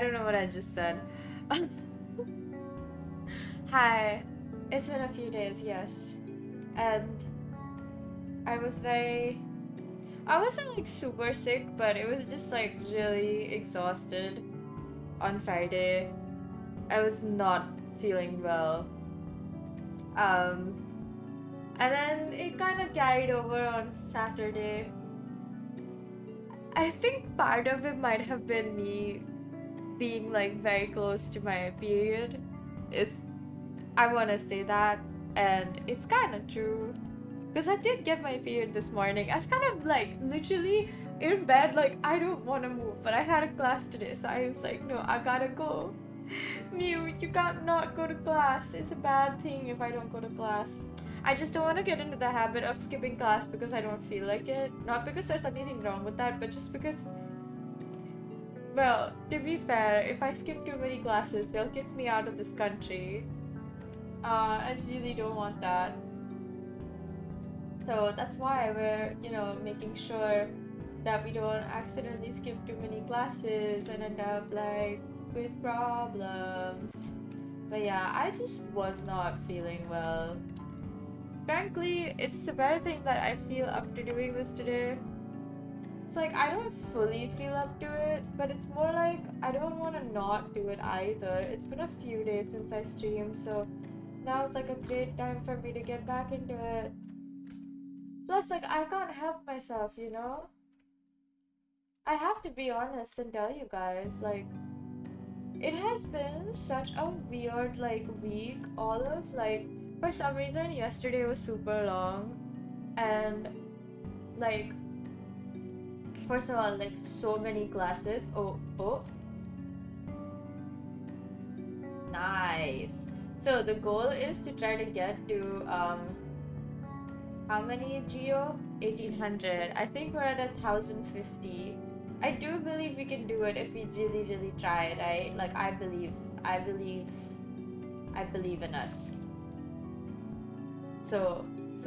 don't know what I just said. Hi. It's been a few days, yes. And I wasn't like super sick, but it was just like really exhausted on Friday. I was not feeling well. And then it kind of carried over on Saturday. I think part of it might have been me being like very close to my period. I want to say that, and it's kind of true. Because I did get my period this morning. I was kind of like literally in bed, like I don't want to move, but I had a class today, so I was like, no, I gotta go. Mew, you can't not go to class. It's a bad thing if I don't go to class. I just don't want to get into the habit of skipping class because I don't feel like it. Not because there's anything wrong with that, but just because, well, to be fair, if I skip too many classes, they'll kick me out of this country. I really don't want that. So that's why we're, making sure that we don't accidentally skip too many classes and end up like with problems. But yeah, I just was not feeling well. Frankly, it's surprising that I feel up to doing this today. It's like I don't fully feel up to it, but it's more like I don't want to not do it either. It's been a few days since I streamed, so now it's like a great time for me to get back into it. Plus, like, I can't help myself, I have to be honest and tell you guys, like, it has been such a weird, like, week. For some reason, yesterday was super long. And, like, first of all, like, so many classes. Oh. Nice. So, the goal is to try to get to, how many Geo? 1800. I think we're at 1050. I do believe we can do it if we really, really try, right? Like, I believe in us. So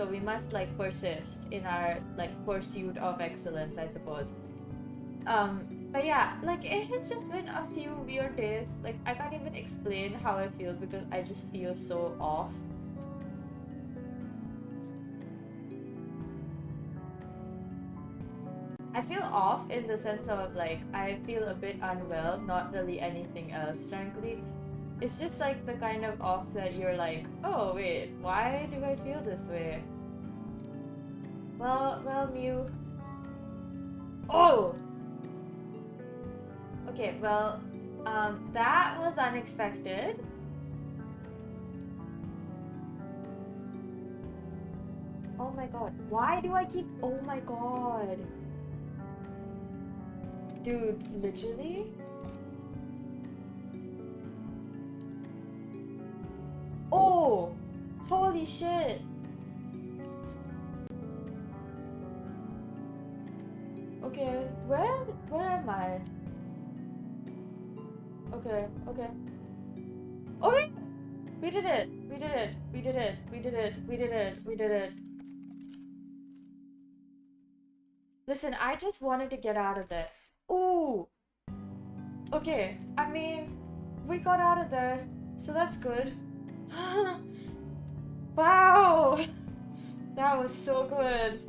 we must like persist in our like pursuit of excellence, I suppose. But yeah, like it has just been a few weird days. Like I can't even explain how I feel because I just feel so off. I feel off in the sense of like I feel a bit unwell, not really anything else, frankly. It's just like the kind of off that you're like, oh wait, why do I feel this way? Well, Mew. Oh! Okay, well, that was unexpected. Oh my god, why do I keep, oh my god. Dude, literally? Oh! Holy shit! Okay, where am I? Okay. Okay! We did it! Listen, I just wanted to get out of there. Ooh! Okay, I mean, we got out of there, so that's good. Wow! That was so good.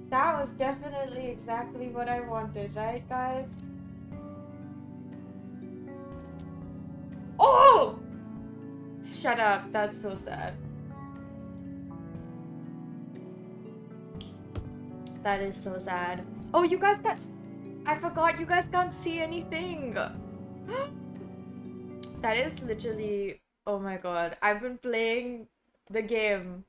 That was definitely exactly what I wanted, right, guys? Oh! Shut up, that's so sad. That is so sad. Oh, you guys can't... I forgot you guys can't see anything. That is literally... Oh my god. I've been playing the game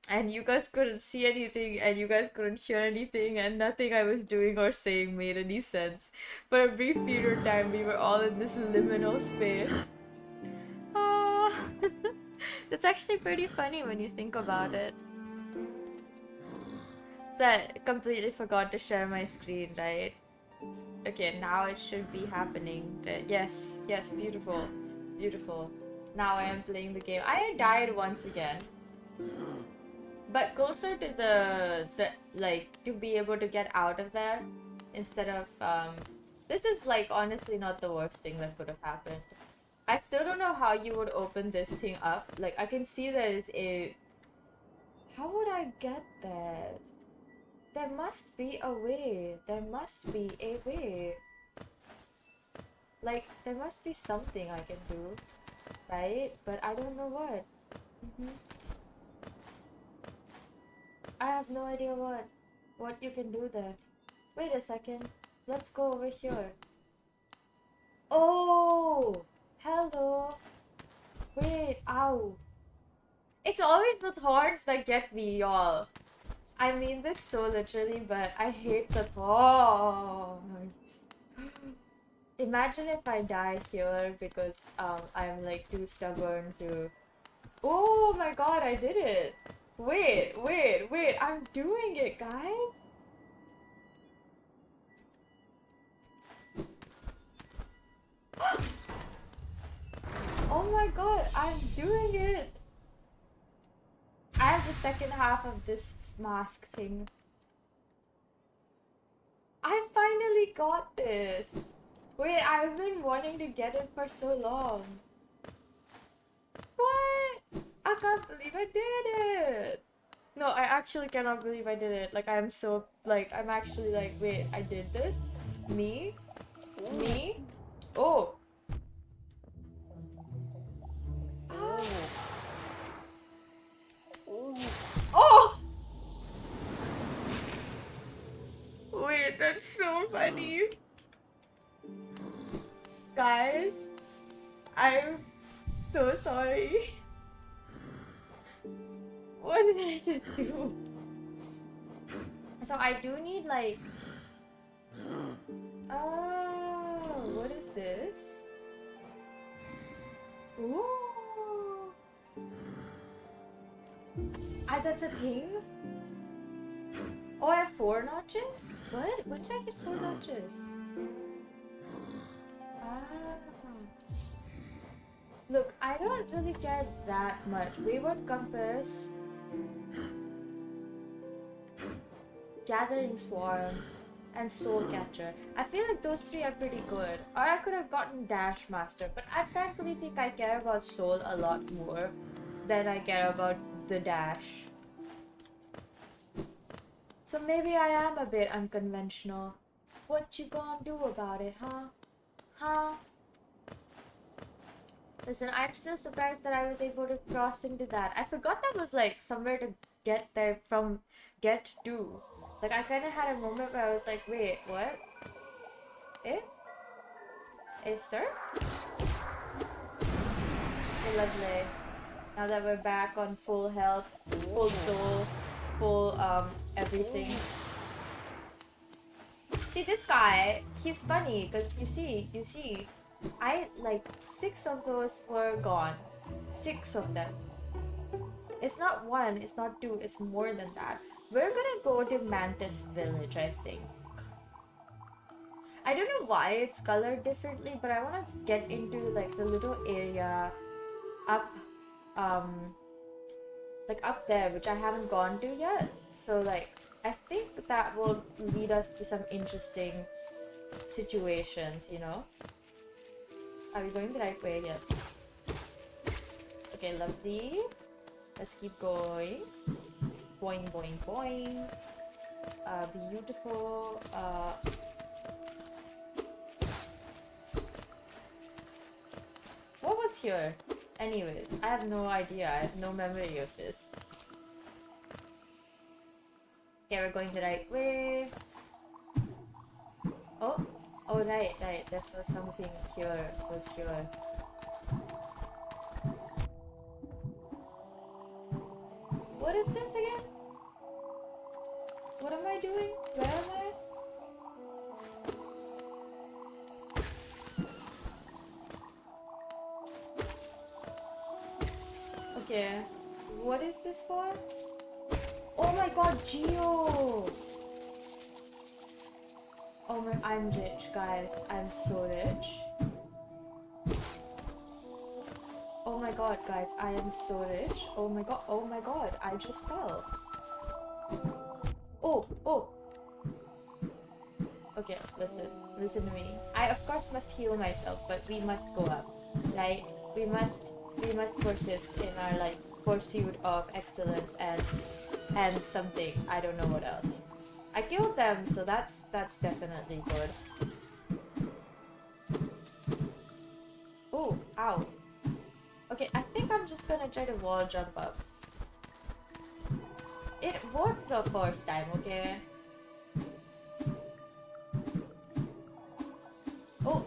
and you guys couldn't see anything and you guys couldn't hear anything and nothing I was doing or saying made any sense. For a brief period of time, we were all in this liminal space. That's actually pretty funny when you think about it. So I completely forgot to share my screen, right? Okay, now it should be happening. Yes, beautiful. Now I am playing the game. I died once again. But closer to the like, to be able to get out of there instead of, This is like honestly not the worst thing that could have happened. I still don't know how you would open this thing up. Like I can see there's a... How would I get there? There must be a way. There must be a way. Like there must be something I can do, right? But I don't know what. I have no idea what you can do there. Wait a second. Let's go over here. Oh! Hello! Wait, ow. It's always the thorns that get me, y'all. I mean this so literally, but I hate the thorns. Imagine if I die here because I'm like too stubborn to... Oh my god, I did it! Wait, I'm doing it, guys! Oh my god, I'm doing it! I have the second half of this mask thing. I finally got this! Wait, I've been wanting to get it for so long. What? I can't believe I did it! No, I actually cannot believe I did it. Like, I'm so, like, I'm actually like, wait, I did this? Me? Me? Oh! Ah. Oh! Wait, that's so funny. Guys, I'm so sorry. What did I just do? So I do need like... Oh, what is this? Ooh. That's a thing? Oh, I have 4 notches? What? When did I get 4 notches? Ah. Look, I don't really care that much. Wayward Compass, Gathering Swarm, and Soul Catcher. I feel like those 3 are pretty good. Or I could have gotten Dash Master, but I frankly think I care about Soul a lot more than I care about the Dash. So maybe I am a bit unconventional. What you gonna do about it, huh? Huh? Listen, I'm still surprised that I was able to cross into that. I forgot that was like somewhere to get there from get to. Like I kind of had a moment where I was like, wait, what? Eh? Eh, sir? Okay, lovely. Now that we're back on full health, full soul, full everything. See, this guy, he's funny because you see, I like 6 of those were gone. 6 of them. It's not 1, it's not 2, it's more than that. We're gonna go to Mantis Village, I think. I don't know why it's colored differently, but I want to get into like the little area up, like up there, which I haven't gone to yet. So like, I think that will lead us to some interesting situations, you know? Are we going the right way? Yes. Okay, lovely. Let's keep going. Boing, boing, boing. Beautiful. What was here? Anyways, I have no idea. I have no memory of this. Okay, we're going the right way. Oh, oh right. This was something here. Was here. What is this again? What am I doing? Where am I? Okay. What is this for? Oh my god, Geo! Oh my, I'm rich, guys. I'm so rich. Oh my god, guys, I am so rich. Oh my god, I just fell. Oh, oh. Okay, listen to me. I of course must heal myself, but we must go up, right? We must persist in our like pursuit of excellence and something. I don't know what else. I killed them, so that's definitely good. Oh, ow. Okay, I think I'm just gonna try to wall jump up. It worked the first time, okay? Oh.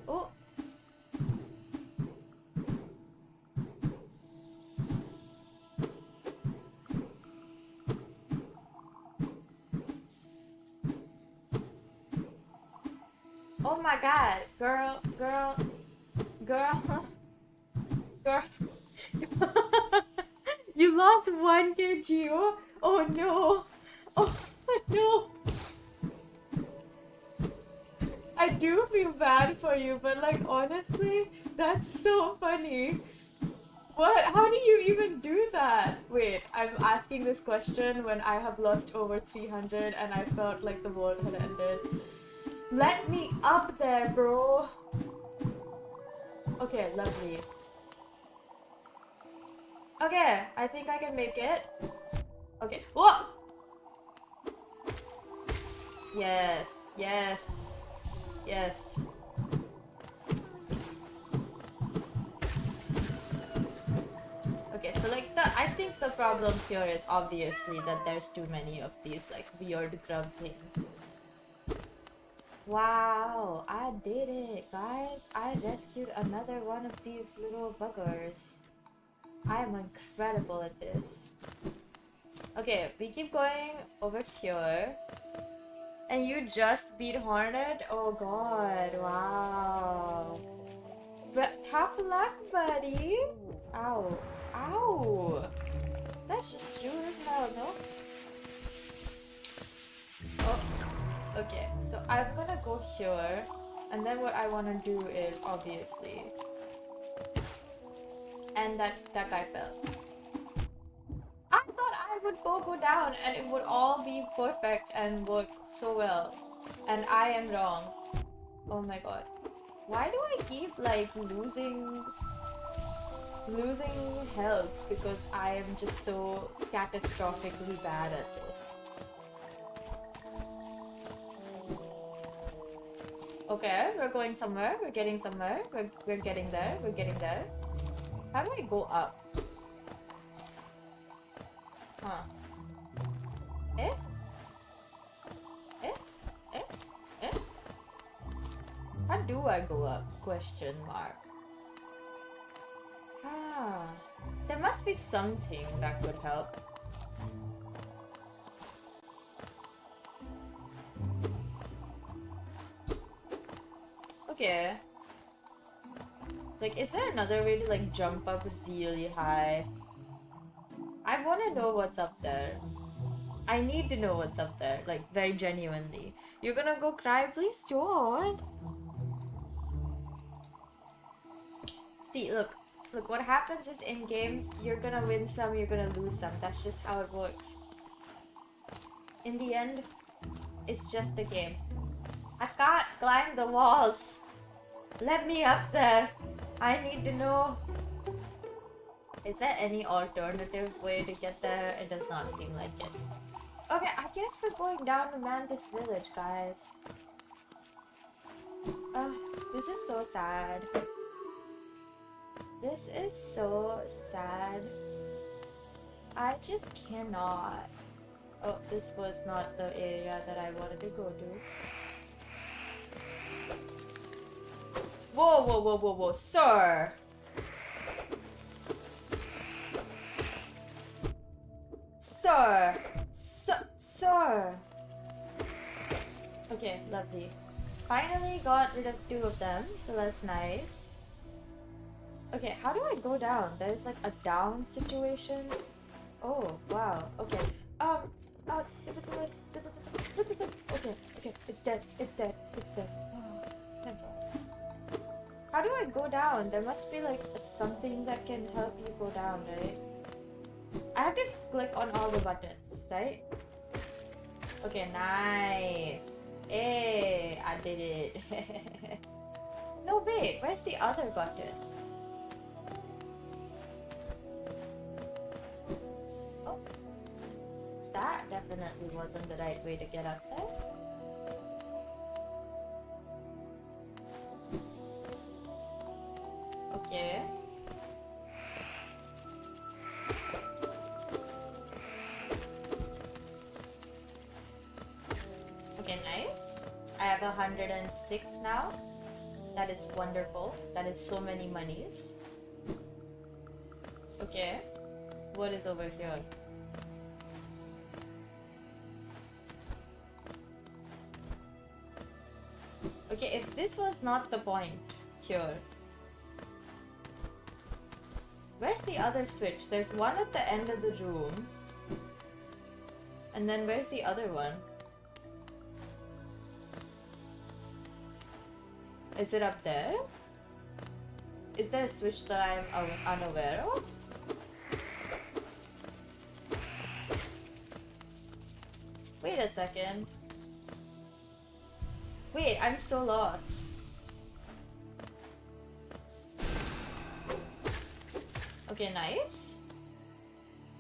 Oh. Oh my god, girl. You lost 1 kg. Oh no. Oh no. I do feel bad for you, but like honestly, that's so funny. What? How do you even do that? Wait, I'm asking this question when I have lost over 300 and I felt like the world had ended. Let me up there, bro. Okay, lovely. Okay, I think I can make it. Okay. Whoa! Yes, yes, yes. Okay, so like I think the problem here is obviously that there's too many of these like weird grub things. Wow, I did it, guys. I rescued another one of these little buggers. I am incredible at this. Okay, we keep going over here. And you just beat Hornet? Oh god, wow. But tough luck, buddy. Ow. Ow. That's just rude as hell, no? Oh, okay. So I'm gonna go here. And then what I wanna do is obviously... And that guy fell. I thought I would go down and it would all be perfect and work so well. And I am wrong. Oh my god. Why do I keep like losing health because I am just so catastrophically bad at this? Okay, we're going somewhere. We're getting somewhere. We're getting there. We're getting there. How do I go up? Huh. Eh? Eh? Eh? Eh? How do I go up? Question mark. Ah. There must be something that could help. Okay. Like, is there another way to like jump up really high? I want to know what's up there. I need to know what's up there, like very genuinely. You're gonna go cry? Please don't. See, look, what happens is in games, you're gonna win some, you're gonna lose some. That's just how it works. In the end, it's just a game. I can't climb the walls. Let me up there. I need to know. Is there any alternative way to get there? It does not seem like it. Okay, I guess we're going down to Mantis Village, guys. This is so sad. This is so sad. I just cannot. Oh, this was not the area that I wanted to go to. Whoa, whoa, whoa, whoa, whoa, sir! Sir! Sir! Okay, lovely. Finally got rid of 2 of them, so that's nice. Okay, how do I go down? There's like a down situation. Oh, wow. Okay. Okay, it's dead. It's dead. It's dead. Oh, how do I go down? down. There must be like something that can help you go down, right? I have to click on all the buttons, right? Okay, nice. Hey, I did it. No, wait, where's the other button? Oh, that definitely wasn't the right way to get up there. Okay. Okay, nice. I have 106 now. That is wonderful. That is so many monies. Okay. What is over here? Okay, if this was not the point here, where's the other switch? There's one at the end of the room. And then where's the other one? Is it up there? Is there a switch that I'm unaware of? Wait a second. Wait, I'm so lost. Okay, nice.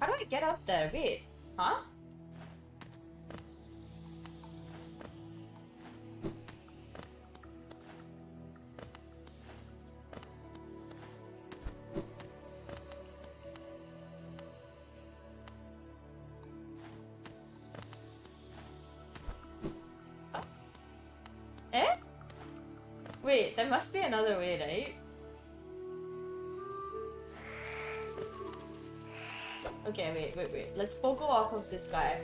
How do I get up there? Wait, huh? Eh? Wait, there must be another way, right? Okay, wait. Let's pogo off of this guy.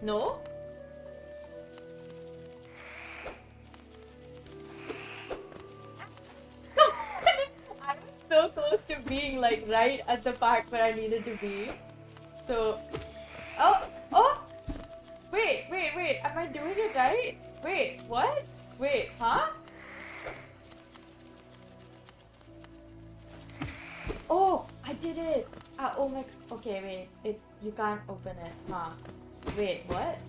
No? I was so close to being like right at the part where I needed to be. So... Oh! Wait, am I doing it right? Wait, what? Wait, huh? Oh, I did it! Oh my... Okay, wait, it's... You can't open it, huh? Wait, what?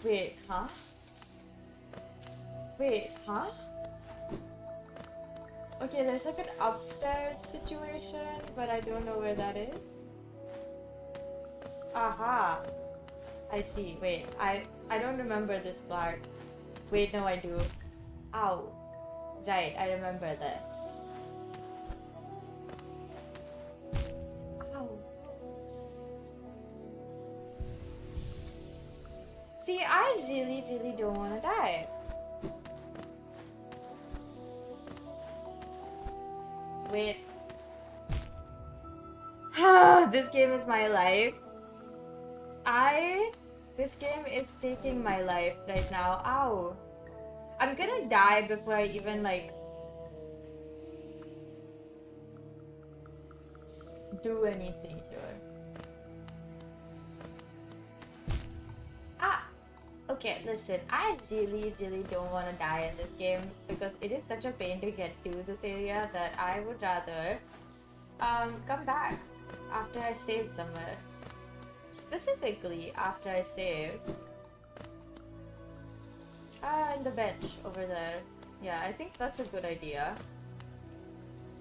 Wait, huh? Wait, huh? Okay, there's like an upstairs situation, but I don't know where that is. Aha! I see. Wait, I don't remember this part. Wait, no, I do. Ow. Right, I remember this. Ow. See, I really don't want to die. Wait. This game is my life. This game is taking my life right now. Ow. I'm gonna die before I even, like, do anything here. Okay, listen, I really don't want to die in this game because it is such a pain to get to this area that I would rather come back after I save somewhere. Specifically after I save in the bench over there. Yeah, I think that's a good idea.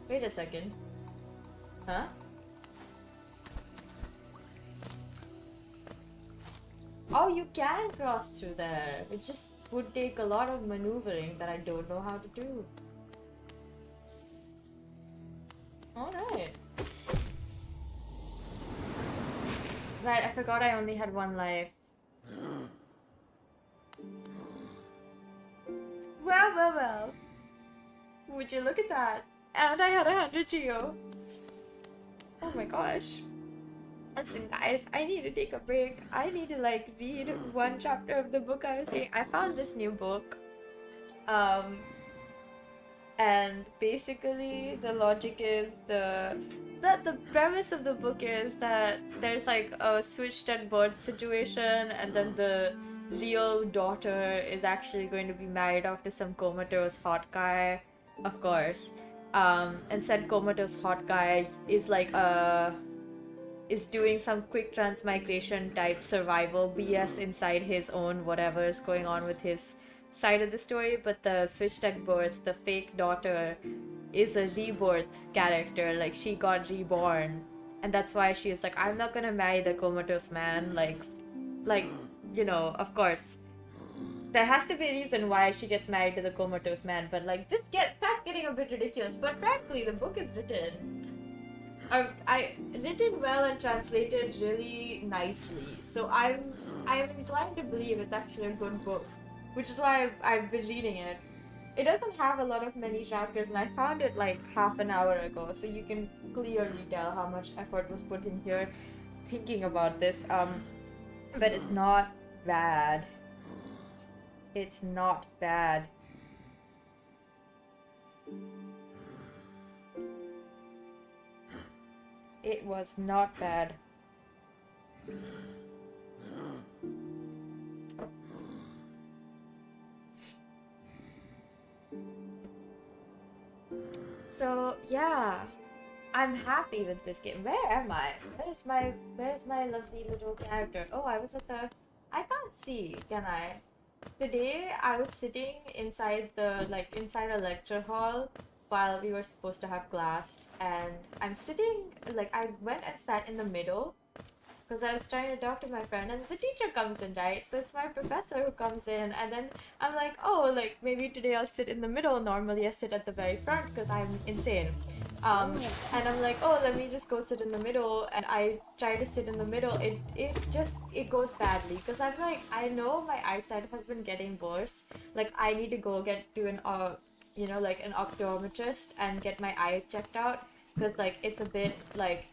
Wait a second. Huh? Oh, you can cross through there. It just would take a lot of maneuvering that I don't know how to do. Alright. Right, I forgot I only had one life. Well. Would you look at that? And I had 100 geo. Oh my gosh. Listen guys, I need to take a break. I need to like read one chapter of the book I was reading. I found this new book. And basically the logic is that the premise of the book is that there's like a switched at birth situation, and then the real daughter is actually going to be married off to some comatose hot guy, of course. And said comatose hot guy is like is doing some quick transmigration type survival BS inside his own whatever is going on with his side of the story, but the switched at birth, the fake daughter, is a rebirth character. Like, she got reborn, and that's why she is like, I'm not gonna marry the comatose man. Like, you know, of course, there has to be a reason why she gets married to the comatose man. But like, starts getting a bit ridiculous. But frankly, the book is I written well and translated really nicely. So I'm inclined to believe it's actually a good book, which is why I've been reading it. It doesn't have a lot of many chapters, and I found it like half an hour ago, so you can clearly tell how much effort was put in here thinking about this. But it's not bad. It's not bad. It was not bad. So yeah, I'm happy with this game. Where am I? Where's my lovely little character? Oh, I can't see, can I? Today I was sitting inside inside a lecture hall while we were supposed to have class, and I'm sitting, like, I went and sat in the middle because I was trying to talk to my friend, and the teacher comes in, right? So it's my professor who comes in, and then I'm like, oh, like, maybe today I'll sit in the middle. Normally I sit at the very front because I'm insane. And I'm like, oh, let me just go sit in the middle, and I try to sit in the middle. It goes badly because I'm like, I know my eyesight has been getting worse. Like, I need to go get to an like an optometrist and get my eyes checked out because like it's a bit like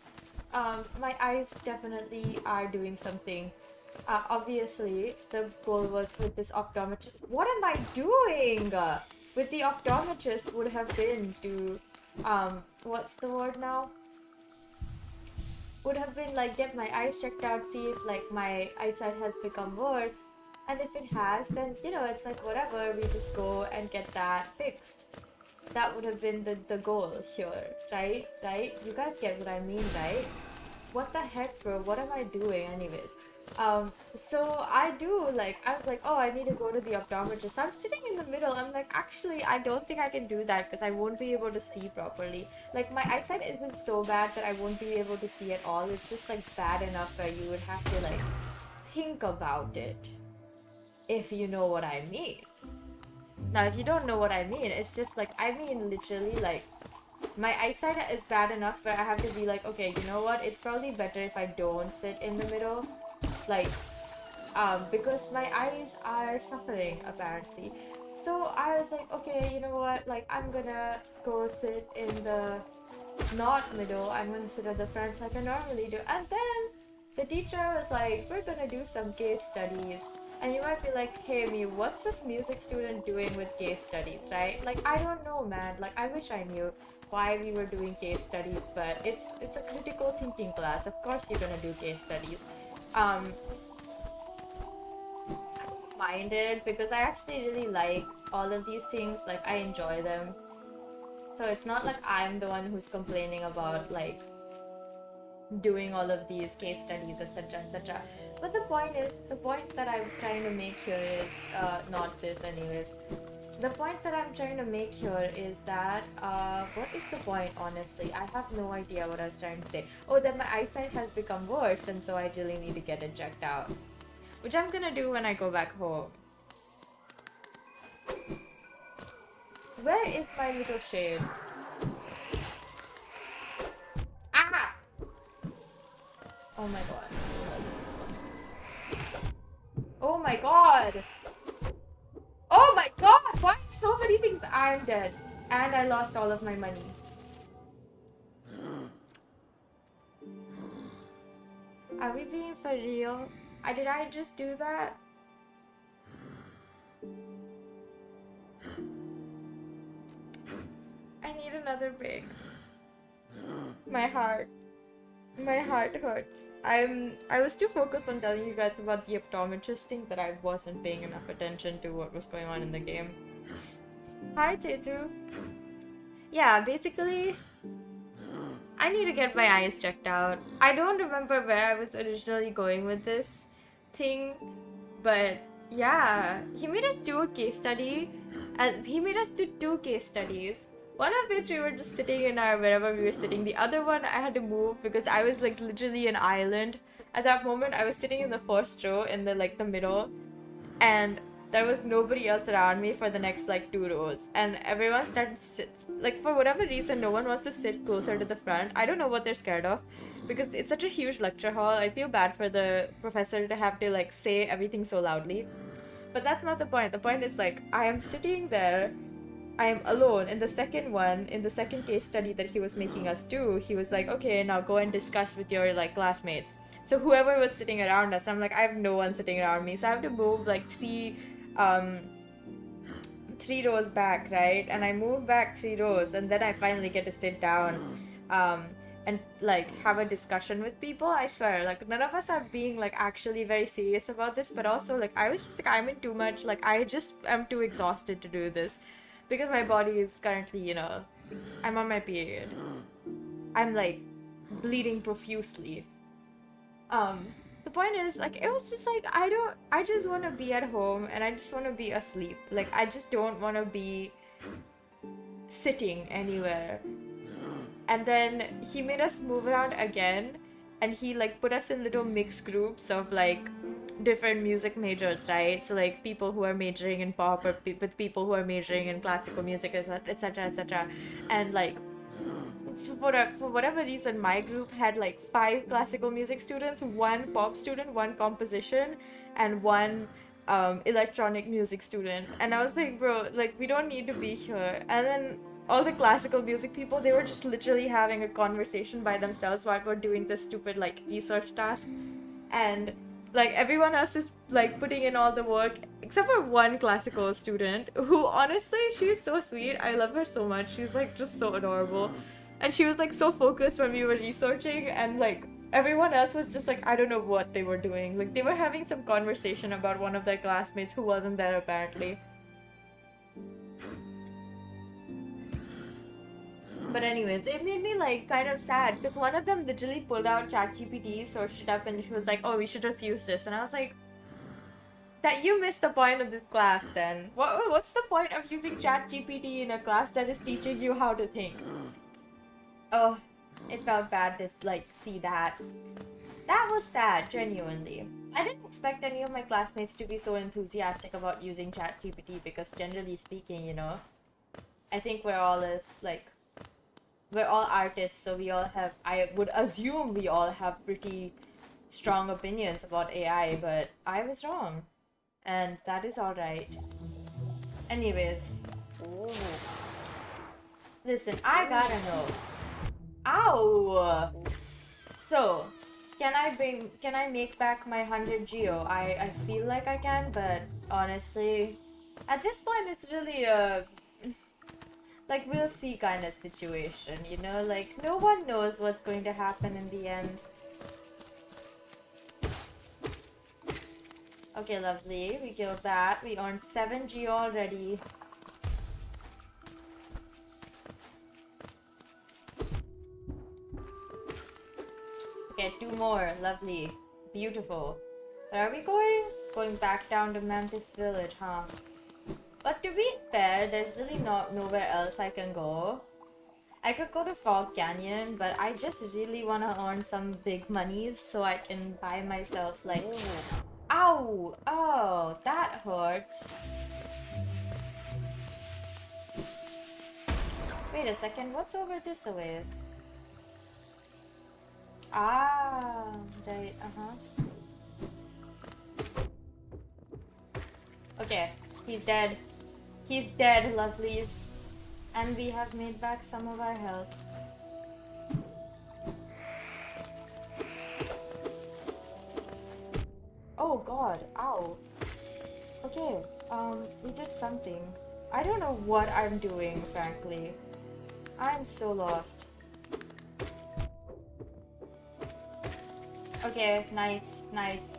my eyes definitely are doing something. Obviously, the goal was with this optometrist. What am I doing? With the optometrist would have been to, what's the word now? Would have been like get my eyes checked out, see if like my eyesight has become worse. And if it has, then you know, it's like whatever, we just go and get that fixed. That would have been the goal here, right? Right? You guys get what I mean, right? What the heck, bro? What am I doing anyways? So I was like, oh, I need to go to the optometrist. So I'm sitting in the middle. I'm like, actually, I don't think I can do that because I won't be able to see properly. Like, my eyesight isn't so bad that I won't be able to see at all. It's just like bad enough where you would have to like think about it, if you know what I mean. Now, if you don't know what I mean, it's just like, I mean literally like my eyesight is bad enough where I have to be like, okay, you know what? It's probably better if I don't sit in the middle. Like, because my eyes are suffering apparently. So I was like, okay, you know what? Like, I'm gonna go sit in the not middle. I'm gonna sit at the front like I normally do. And then the teacher was like, we're gonna do some case studies. And you might be like, hey me, what's this music student doing with case studies, right? Like, I don't know, man. Like, I wish I knew why we were doing case studies, but it's a critical thinking class. Of course you're gonna do case studies. I don't mind it because I actually really like all of these things. Like, I enjoy them. So it's not like I'm the one who's complaining about like doing all of these case studies, etc., etc. But the point that I'm trying to make here is not this, anyways. The point that I'm trying to make here is that what is the point? Honestly, I have no idea what I was trying to say. Oh, that my eyesight has become worse, and so I really need to get it checked out, which I'm gonna do when I go back home. Where is my little shade? Ah! Oh my god. Oh my god! Oh my god! Why so many things? I'm dead. And I lost all of my money. Are we being for real? Did I just do that? I need another break. My heart. My heart hurts. I was too focused on telling you guys about the optometrist thing that I wasn't paying enough attention to what was going on in the game. Hi, Tetu. Yeah, basically, I need to get my eyes checked out. I don't remember where I was originally going with this thing, but yeah, he made us do a case study, and he made us do 2 case studies. One of which we were just sitting in our wherever we were sitting. The other one I had to move because I was like literally an island. At that moment, I was sitting in the first row in the middle, and there was nobody else around me for the next like 2 rows, and everyone started to sit, like, for whatever reason no one wants to sit closer to the front. I don't know what they're scared of, because it's such a huge lecture hall. I feel bad for the professor to have to like say everything so loudly, but that's not the point. The point is, like, I am sitting there, I am alone. In the second case study that he was making us do, he was like, okay, now go and discuss with your like classmates. So whoever was sitting around us, I'm like, I have no one sitting around me, so I have to move like um 3 rows back, right? And I move back 3 rows, and then I finally get to sit down and like have a discussion with people. I swear, like, none of us are being like actually very serious about this, but also like I was just like, I'm in too much, like I just am too exhausted to do this because my body is currently, I'm on my period. I'm like bleeding profusely. The point is, like, it was just like, I just want to be at home and I just want to be asleep. Like, I just don't want to be sitting anywhere. And then he made us move around again, and he like put us in little mixed groups of like different music majors, right? So like people who are majoring in pop, or with people who are majoring in classical music, etc., etc. And like, so for whatever reason, my group had like 5 classical music students, 1 pop student, 1 composition, and 1 electronic music student. And I was like, bro, like, we don't need to be here. And then all the classical music people, they were just literally having a conversation by themselves while we're doing this stupid like research task. And like everyone else is like putting in all the work except for 1 classical student, who honestly, she's so sweet. I love her so much. She's like just so adorable. And she was like so focused when we were researching, and like everyone else was just like, I don't know what they were doing. Like, they were having some conversation about one of their classmates who wasn't there apparently. But anyways, it made me like kind of sad because one of them literally pulled out ChatGPT, searched it up, and she was like, oh, we should just use this. And I was like, that you missed the point of this class then. What's the point of using ChatGPT in a class that is teaching you how to think? Oh, it felt bad to like see that. That was sad, genuinely. I didn't expect any of my classmates to be so enthusiastic about using ChatGPT because, generally speaking, I think we're all artists, so we all have, I would assume we all have pretty strong opinions about AI, but I was wrong. And that is alright. Anyways. Ooh. Listen, I gotta know. Ow! So, can I make back my 100 geo? I feel like I can, but honestly, at this point it's really a like, we'll see kind of situation, like, no one knows what's going to happen in the end. Okay, lovely, we killed that. We earned 7 geo already. Okay, 2 more. Lovely. Beautiful. Where are we going? Going back down to Mantis Village, huh? But to be fair, there's really nowhere else I can go. I could go to Frog Canyon, but I just really want to earn some big monies so I can buy myself, like... Ow! Oh, that hurts. Wait a second, what's over this a ways? Ah, right, Okay, he's dead. He's dead, lovelies. And we have made back some of our health. Oh god, ow. Okay, we did something. I don't know what I'm doing, frankly. I'm so lost. Okay, nice, nice.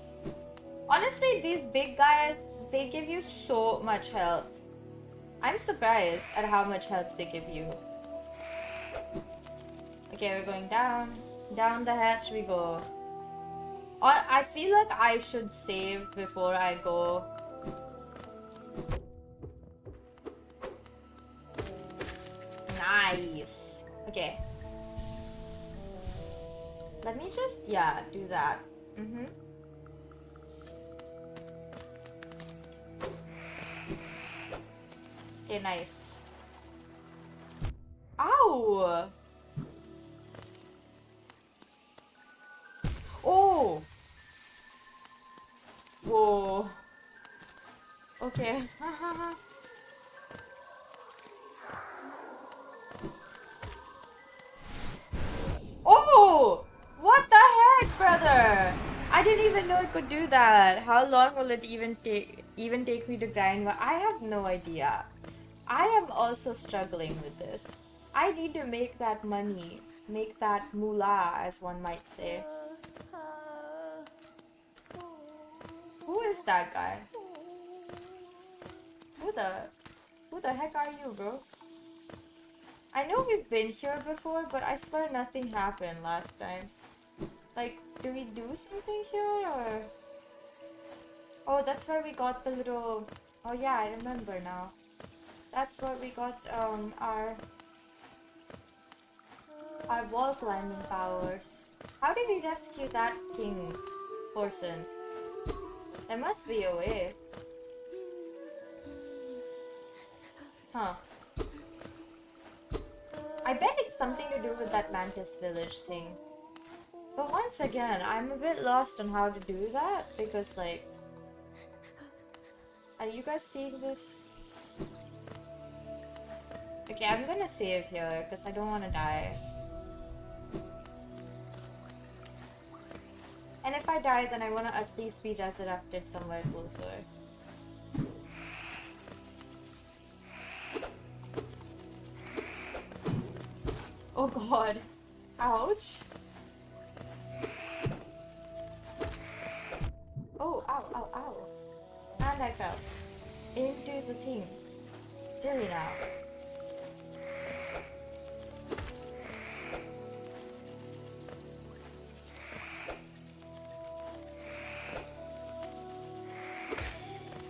Honestly, these big guys, they give you so much health. I'm surprised at how much health they give you. Okay, we're going down. Down the hatch we go. Or I feel like I should save before I go. Nice. Okay. Let me just, yeah, do that. Okay, nice. Ow! Oh! Whoa. Okay. Oh! What the heck, brother? I didn't even know it could do that. How long will it even take me to grind? I have no idea. I am also struggling with this. I need to make that money. Make that moolah, as one might say. Who is that guy? Who the heck are you, bro? I know we've been here before, but I swear nothing happened last time. Like, do we do something here, or... Oh, that's where we got the little... Oh yeah, I remember now. That's where we got, our wall climbing powers. How did we rescue that king person? There must be a way. Huh. I bet it's something to do with that Mantis village thing. But once again, I'm a bit lost on how to do that because, like... Are you guys seeing this? Okay, I'm gonna save here because I don't want to die. And if I die, then I want to at least be resurrected somewhere closer. Oh god. Ouch. Oh, ow, ow, ow. And I fell into the thing. Silly now.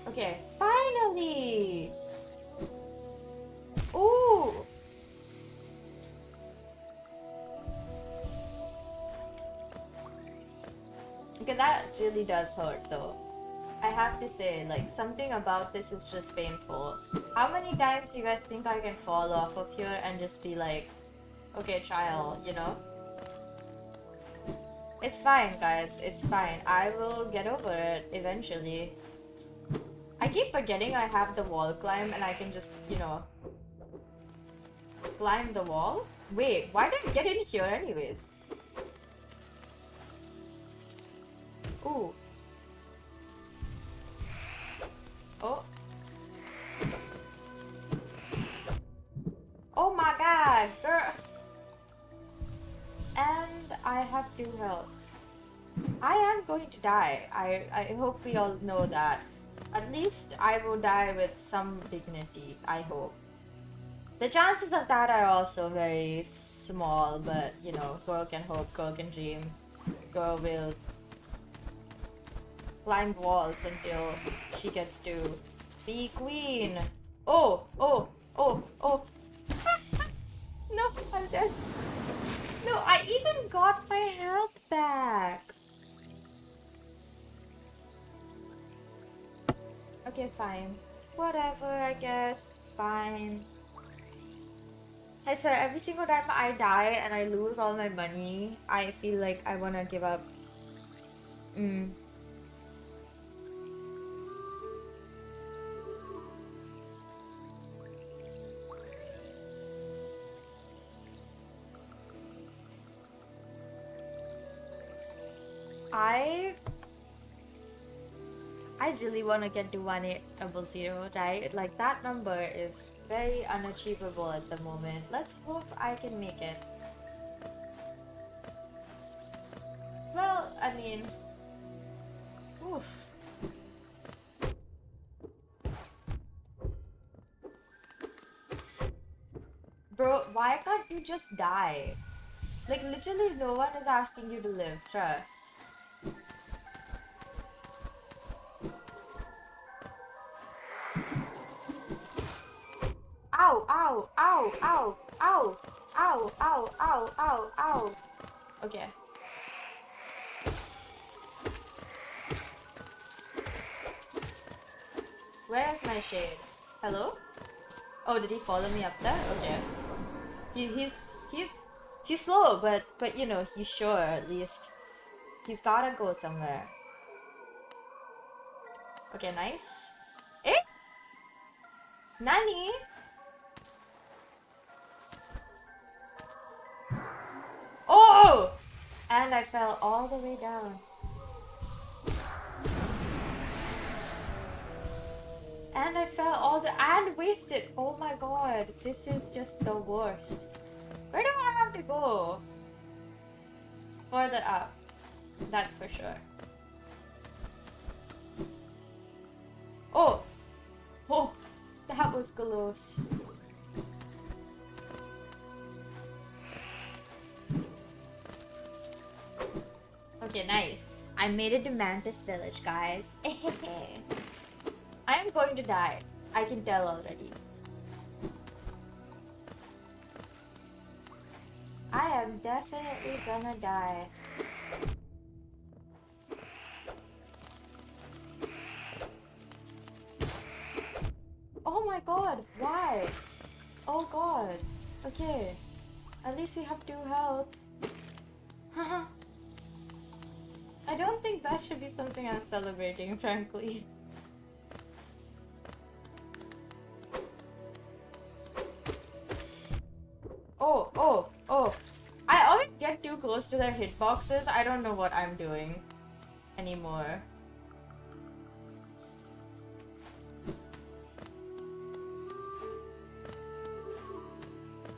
Okay, finally! Ooh! Okay, that really does hurt though. I have to say, like, something about this is just painful. How many times do you guys think I can fall off of here and just be like, okay, child, you know? It's fine, guys. It's fine. I will get over it eventually. I keep forgetting I have the wall climb and I can just, you know, climb the wall? Wait, why did I get in here anyways? Ooh. Oh. Oh my god, girl. And I have 2 health. I am going to die. I hope we all know that. At least I will die with some dignity, I hope. The chances of that are also very small, but you know, girl can hope, girl can dream. Girl will climb walls until she gets to be queen. Oh, oh, oh, oh. No, I'm dead. No, I even got my health back. Okay, fine. Whatever, I guess. It's fine. I swear, every single time I die and I lose all my money, I feel like I wanna give up. I really want to get to 1800, right? Like, that number is very unachievable at the moment. Let's hope I can make it. Well, I mean, mean, oof. Bro, why can't you just die? Like, literally no one is asking you to live, trust. Ow, ow, ow, ow, ow, ow, ow, ow, ow, ow. Okay. Where's my shade? Hello? Oh, did he follow me up there? Okay. He's slow, but you know, he's sure at least. He's gotta go somewhere. Okay, nice. Eh? Nani? Oh! And I fell all the way down. And I fell all the and wasted. Oh my god, this is just the worst. Where do I have to go? Further up. That's for sure. Oh! Oh! That was close. Okay, nice. I made it to Mantis Village, guys. I am going to die. I can tell already. I am definitely gonna die. Oh my god, why? Oh god. Okay. At least we have 2 health. Haha. I don't think that should be something I'm celebrating, frankly. Oh, oh, oh. I always get too close to their hitboxes. I don't know what I'm doing anymore.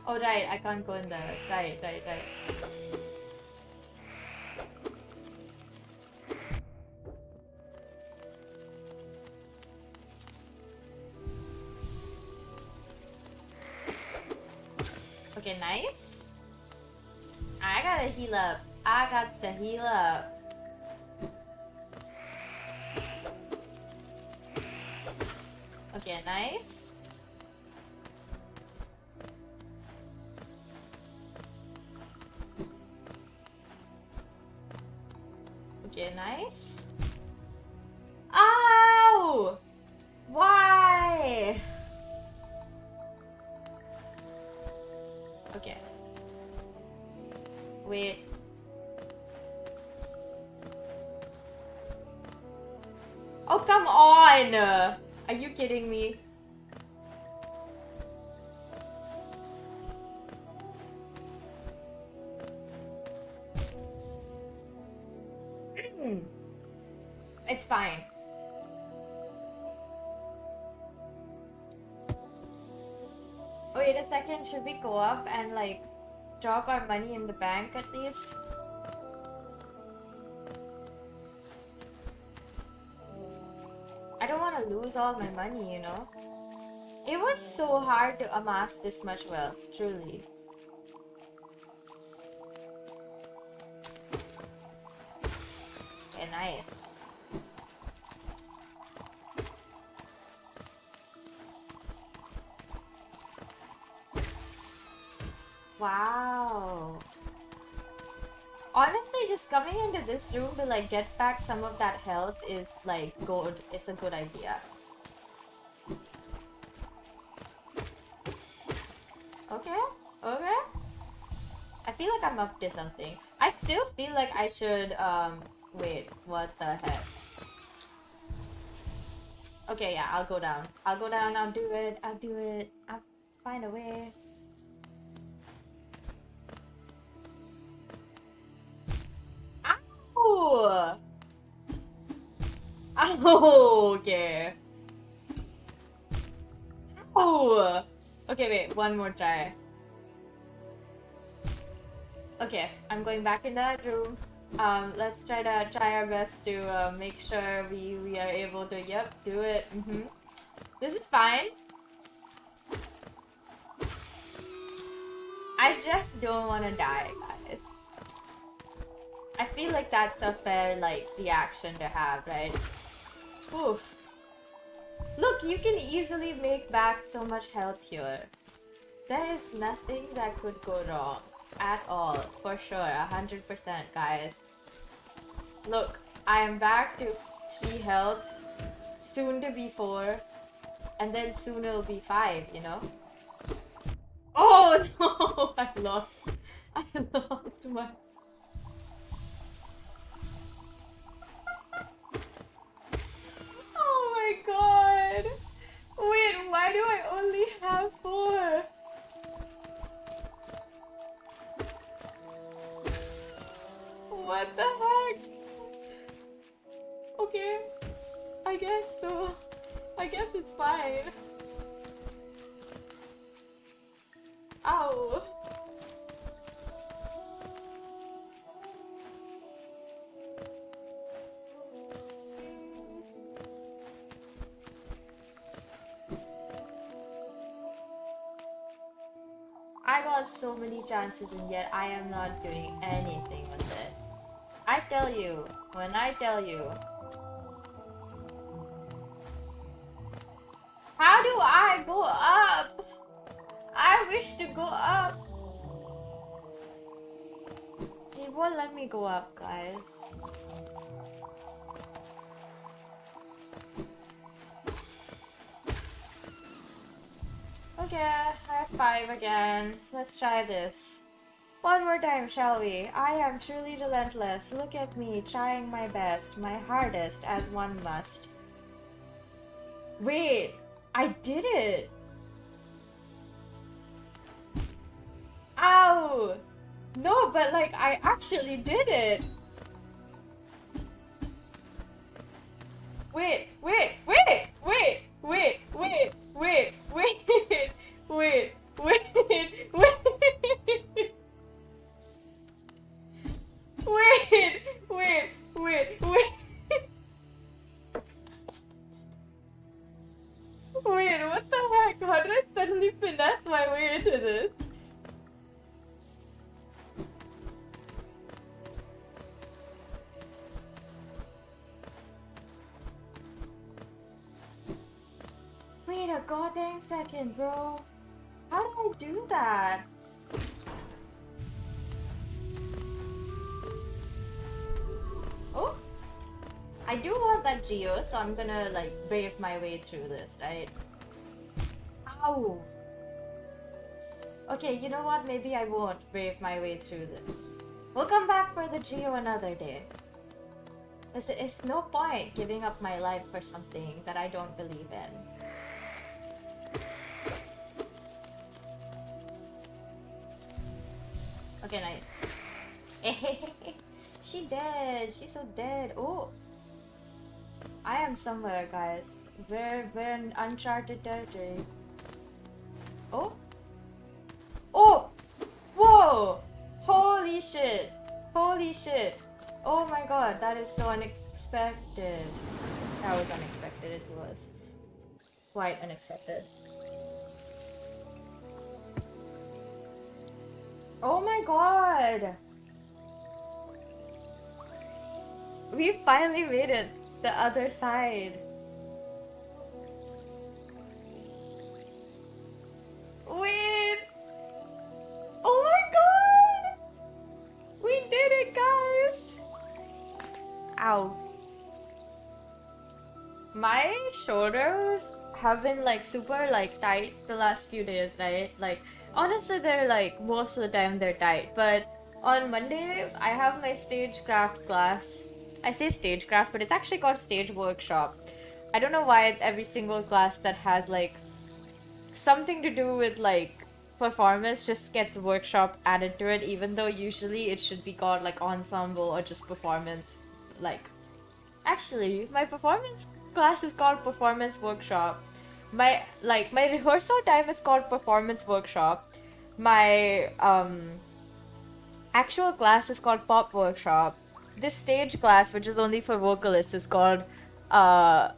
Oh, right, I can't go in there. Right. Okay, nice. I gotta heal up. I got to heal up. Okay, nice. Okay, nice. Ow! Why? Okay. Wait. Oh, come on! Are you kidding me? It's fine. Wait a second, should we go up and like drop our money in the bank at least? I don't want to lose all my money, you know? It was so hard to amass this much wealth, truly. Okay, nice. Wow. Honestly, just coming into this room to like get back some of that health is like good. It's a good idea. Okay, okay. I feel like I'm up to something. I still feel like I should, wait, what the heck? Okay, yeah, I'll go down. I'll go down, I'll do it, I'll find a way. Ow! Ow, okay. Ow! Okay, wait, one more try. Okay, I'm going back in that room. Let's try our best to make sure we are able to, yep, do it. This is fine. I just don't want to die, guys. I feel like that's a fair, like, reaction to have, right? Oof. Look, you can easily make back so much health here. There is nothing that could go wrong. At all. For sure. 100%, guys. Look, I am back to 3 health. Soon to be 4. And then soon it'll be 5, you know? Oh no! I lost my... Oh my god! Wait, why do I only have 4? What the heck? Okay, I guess so. I guess it's fine. Ow. I got so many chances and yet I am not doing anything with it. I tell you, when I tell you. How do I go up? I wish to go up. It won't let me go up, guys. Okay, high 5 again. Let's try this. One more time, shall we? I am truly relentless. Look at me, trying my best, my hardest, as one must. Wait, I did it! Ow! No, but like, I actually did it! Wait, wait, wait, wait, wait, wait, wait, wait, wait, wait, wait. Wait, wait, wait, wait. Wait, what the heck? How did I suddenly finesse my way into this? Wait a goddamn second, bro. How did I do that? Oh, I do want that geo, so I'm gonna like brave my way through this, right? Ow! Okay, you know what? Maybe I won't brave my way through this. We'll come back for the geo another day. It's no point giving up my life for something that I don't believe in. Okay, nice. She dead. She's so dead. Oh, I am somewhere, guys. We're in uncharted territory. Oh, oh, whoa! Holy shit! Holy shit! Oh my god, that is so unexpected. That was unexpected. It was quite unexpected. Oh my god! We finally made it the other side. Wait! Oh my god! We did it, guys! Ow. My shoulders have been like super like tight the last few days, right? Like honestly they're like most of the time they're tight, but on Monday I have my stagecraft class. I say stagecraft, but it's actually called stage workshop. I don't know why every single class that has like something to do with like performance just gets workshop added to it, even though usually it should be called like ensemble or just performance. Like actually my performance class is called performance workshop. My rehearsal time is called performance workshop. My actual class is called pop workshop. this stage class, which is only for vocalists, is called uh,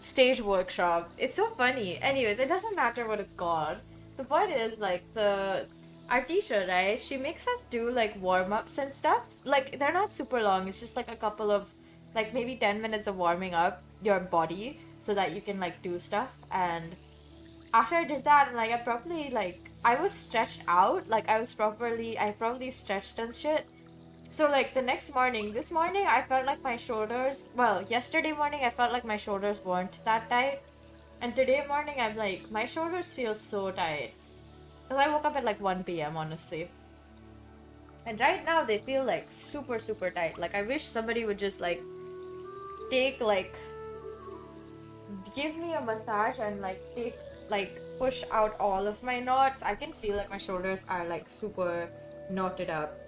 stage workshop. It's so funny. Anyways, it doesn't matter what it's called. The point is, like, our teacher, right? She makes us do like warm-ups and stuff. Like, they're not super long. It's just like a couple of, like, maybe 10 minutes of warming up your body so that you can like do stuff. And after I did that, and like I was stretched out. Like, I probably stretched and shit. So like the next morning, this morning I felt like my shoulders, well, yesterday morning I felt like my shoulders weren't that tight. And today morning I'm like, my shoulders feel so tight. Cause I woke up at like 1 p.m. honestly. And right now they feel like super, super tight. Like I wish somebody would just like give me a massage and push out all of my knots. I can feel like my shoulders are like super knotted up.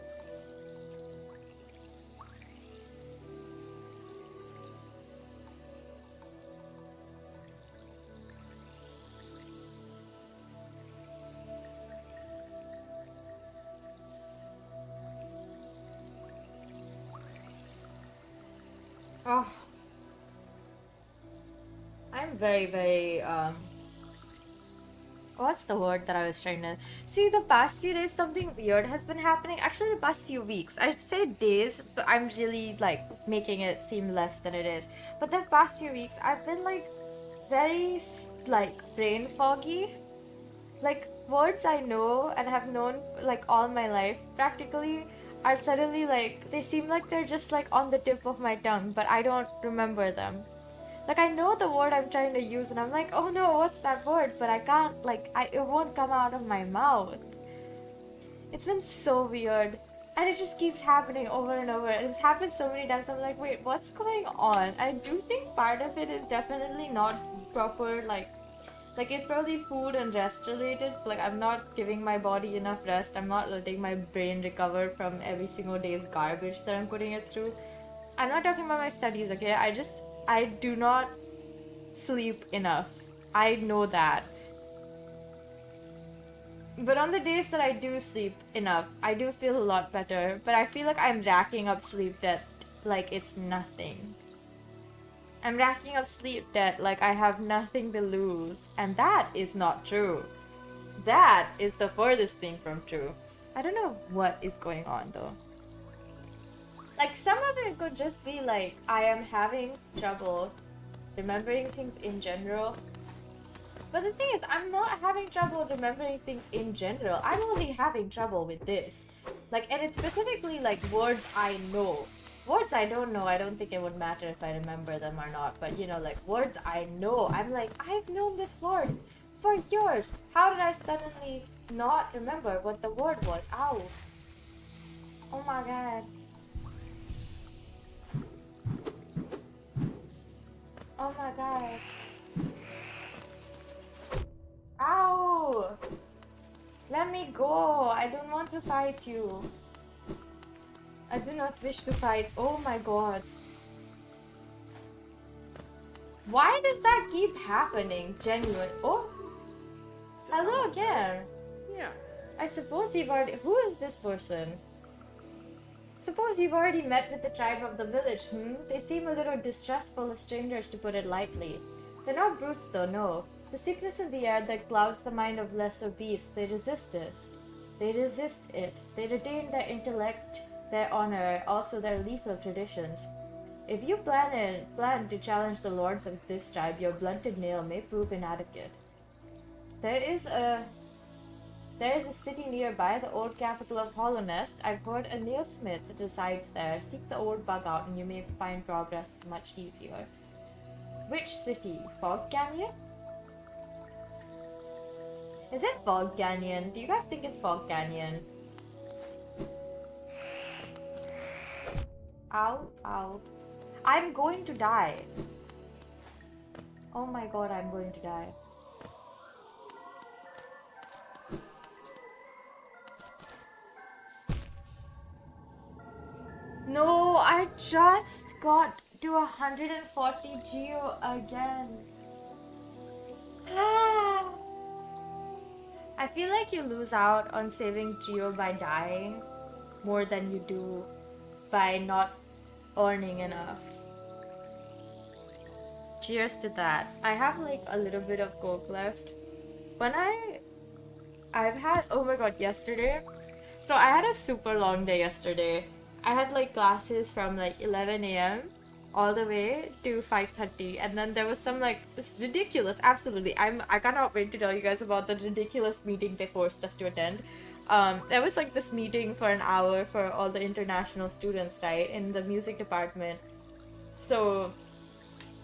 Oh, I'm very, very, what's the word that I was trying to see? The past few days, something weird has been happening. Actually, the past few weeks. I'd say days, but I'm really, like, making it seem less than it is. But the past few weeks, I've been, like, very, like, brain foggy. Like, words I know and have known, like, all my life, practically, are suddenly, like, they seem like they're just, like, on the tip of my tongue, but I don't remember them. Like, I know the word I'm trying to use, and I'm like, oh no, what's that word? But I can't, like, it won't come out of my mouth. It's been so weird. And it just keeps happening over and over. And it's happened so many times. I'm like, wait, what's going on? I do think part of it is definitely not proper, like it's probably food and rest related. So like I'm not giving my body enough rest. I'm not letting my brain recover from every single day's garbage that I'm putting it through. I'm not talking about my studies, okay? I do not sleep enough. I know that. But on the days that I do sleep enough, I do feel a lot better. But I feel like I'm racking up sleep debt like it's nothing. I'm racking up sleep debt like I have nothing to lose. And that is not true. That is the furthest thing from true. I don't know what is going on though. Like some of it could just be like I am having trouble remembering things in general. But the thing is, I'm not having trouble remembering things in general. I'm only having trouble with this. Like, and it's specifically like words I know. Words I don't know, I don't think it would matter if I remember them or not. But you know, like words I know, I'm like, I've known this word for years. How did I suddenly not remember what the word was? Ow. Oh my god. Oh my god. Ow! Let me go! I don't want to fight you. I do not wish to fight. Oh my god. Why does that keep happening? Genuine. Oh! Hello again! Yeah. I suppose you've already. Who is this person? Suppose you've already met with the tribe of the village, They seem a little distrustful of strangers, to put it lightly. They're not brutes, though, no. The sickness in the air that clouds the mind of lesser beasts, they resist it. They resist it. They retain their intellect, their honor, also their lethal traditions. If you plan to challenge the lords of this tribe, your blunted nail may prove inadequate. There is a city nearby, the old capital of Hollow Nest. I've heard a nailsmith resides there. Seek the old bug out and you may find progress much easier. Which city? Fog Canyon? Is it Fog Canyon? Do you guys think it's Fog Canyon? Ow, ow. I'm going to die. Oh my god, I'm going to die. No, I just got to 140 geo again. I feel like you lose out on saving geo by dying more than you do by not earning enough. Cheers to that. I have like a little bit of coke left. When I've had, oh my god, yesterday. So I had a super long day yesterday. I had like classes from like 11 a.m. all the way to 5:30, and then there was some like it's ridiculous. Absolutely, I cannot wait to tell you guys about the ridiculous meeting they forced us to attend. There was like this meeting for an hour for all the international students, right, in the music department. So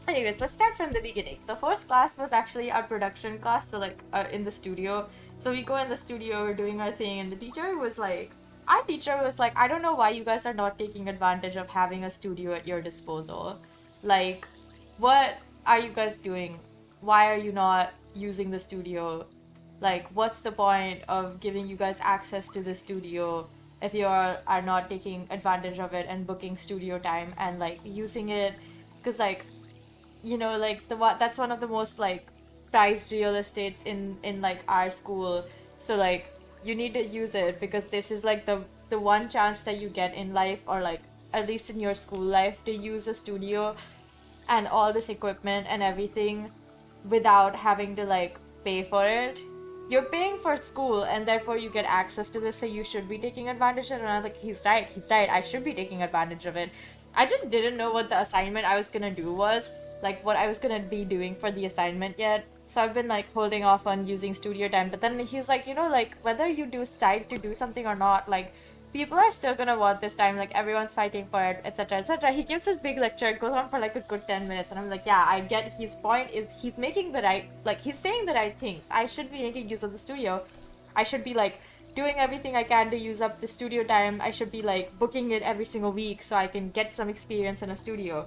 anyways, let's start from the beginning. The first class was actually our production class, so like in the studio. So we go in the studio, we're doing our thing, and the teacher was like, our teacher was like, I don't know why you guys are not taking advantage of having a studio at your disposal. Like, what are you guys doing? Why are you not using the studio? Like, what's the point of giving you guys access to the studio if you are not taking advantage of it and booking studio time and like using it? Because like, you know, like that's one of the most like prized real estates in like our school. So like you need to use it because this is like the one chance that you get in life, or like at least in your school life, to use a studio and all this equipment and everything without having to like pay for it. You're paying for school and therefore you get access to this, so you should be taking advantage of it. And I was like, he's right, I should be taking advantage of it. I just didn't know what the assignment I was gonna do was, like what I was gonna be doing for the assignment yet. So I've been like holding off on using studio time. But then he's like, you know, like whether you decide to do something or not, like people are still gonna want this time, like everyone's fighting for it, etc., etc. He gives this big lecture, it goes on for like a good 10 minutes, and I'm like, yeah, I get his point. Is he's making the right, like he's saying the right things. I should be making use of the studio. I should be like doing everything I can to use up the studio time. I should be like booking it every single week so I can get some experience in a studio,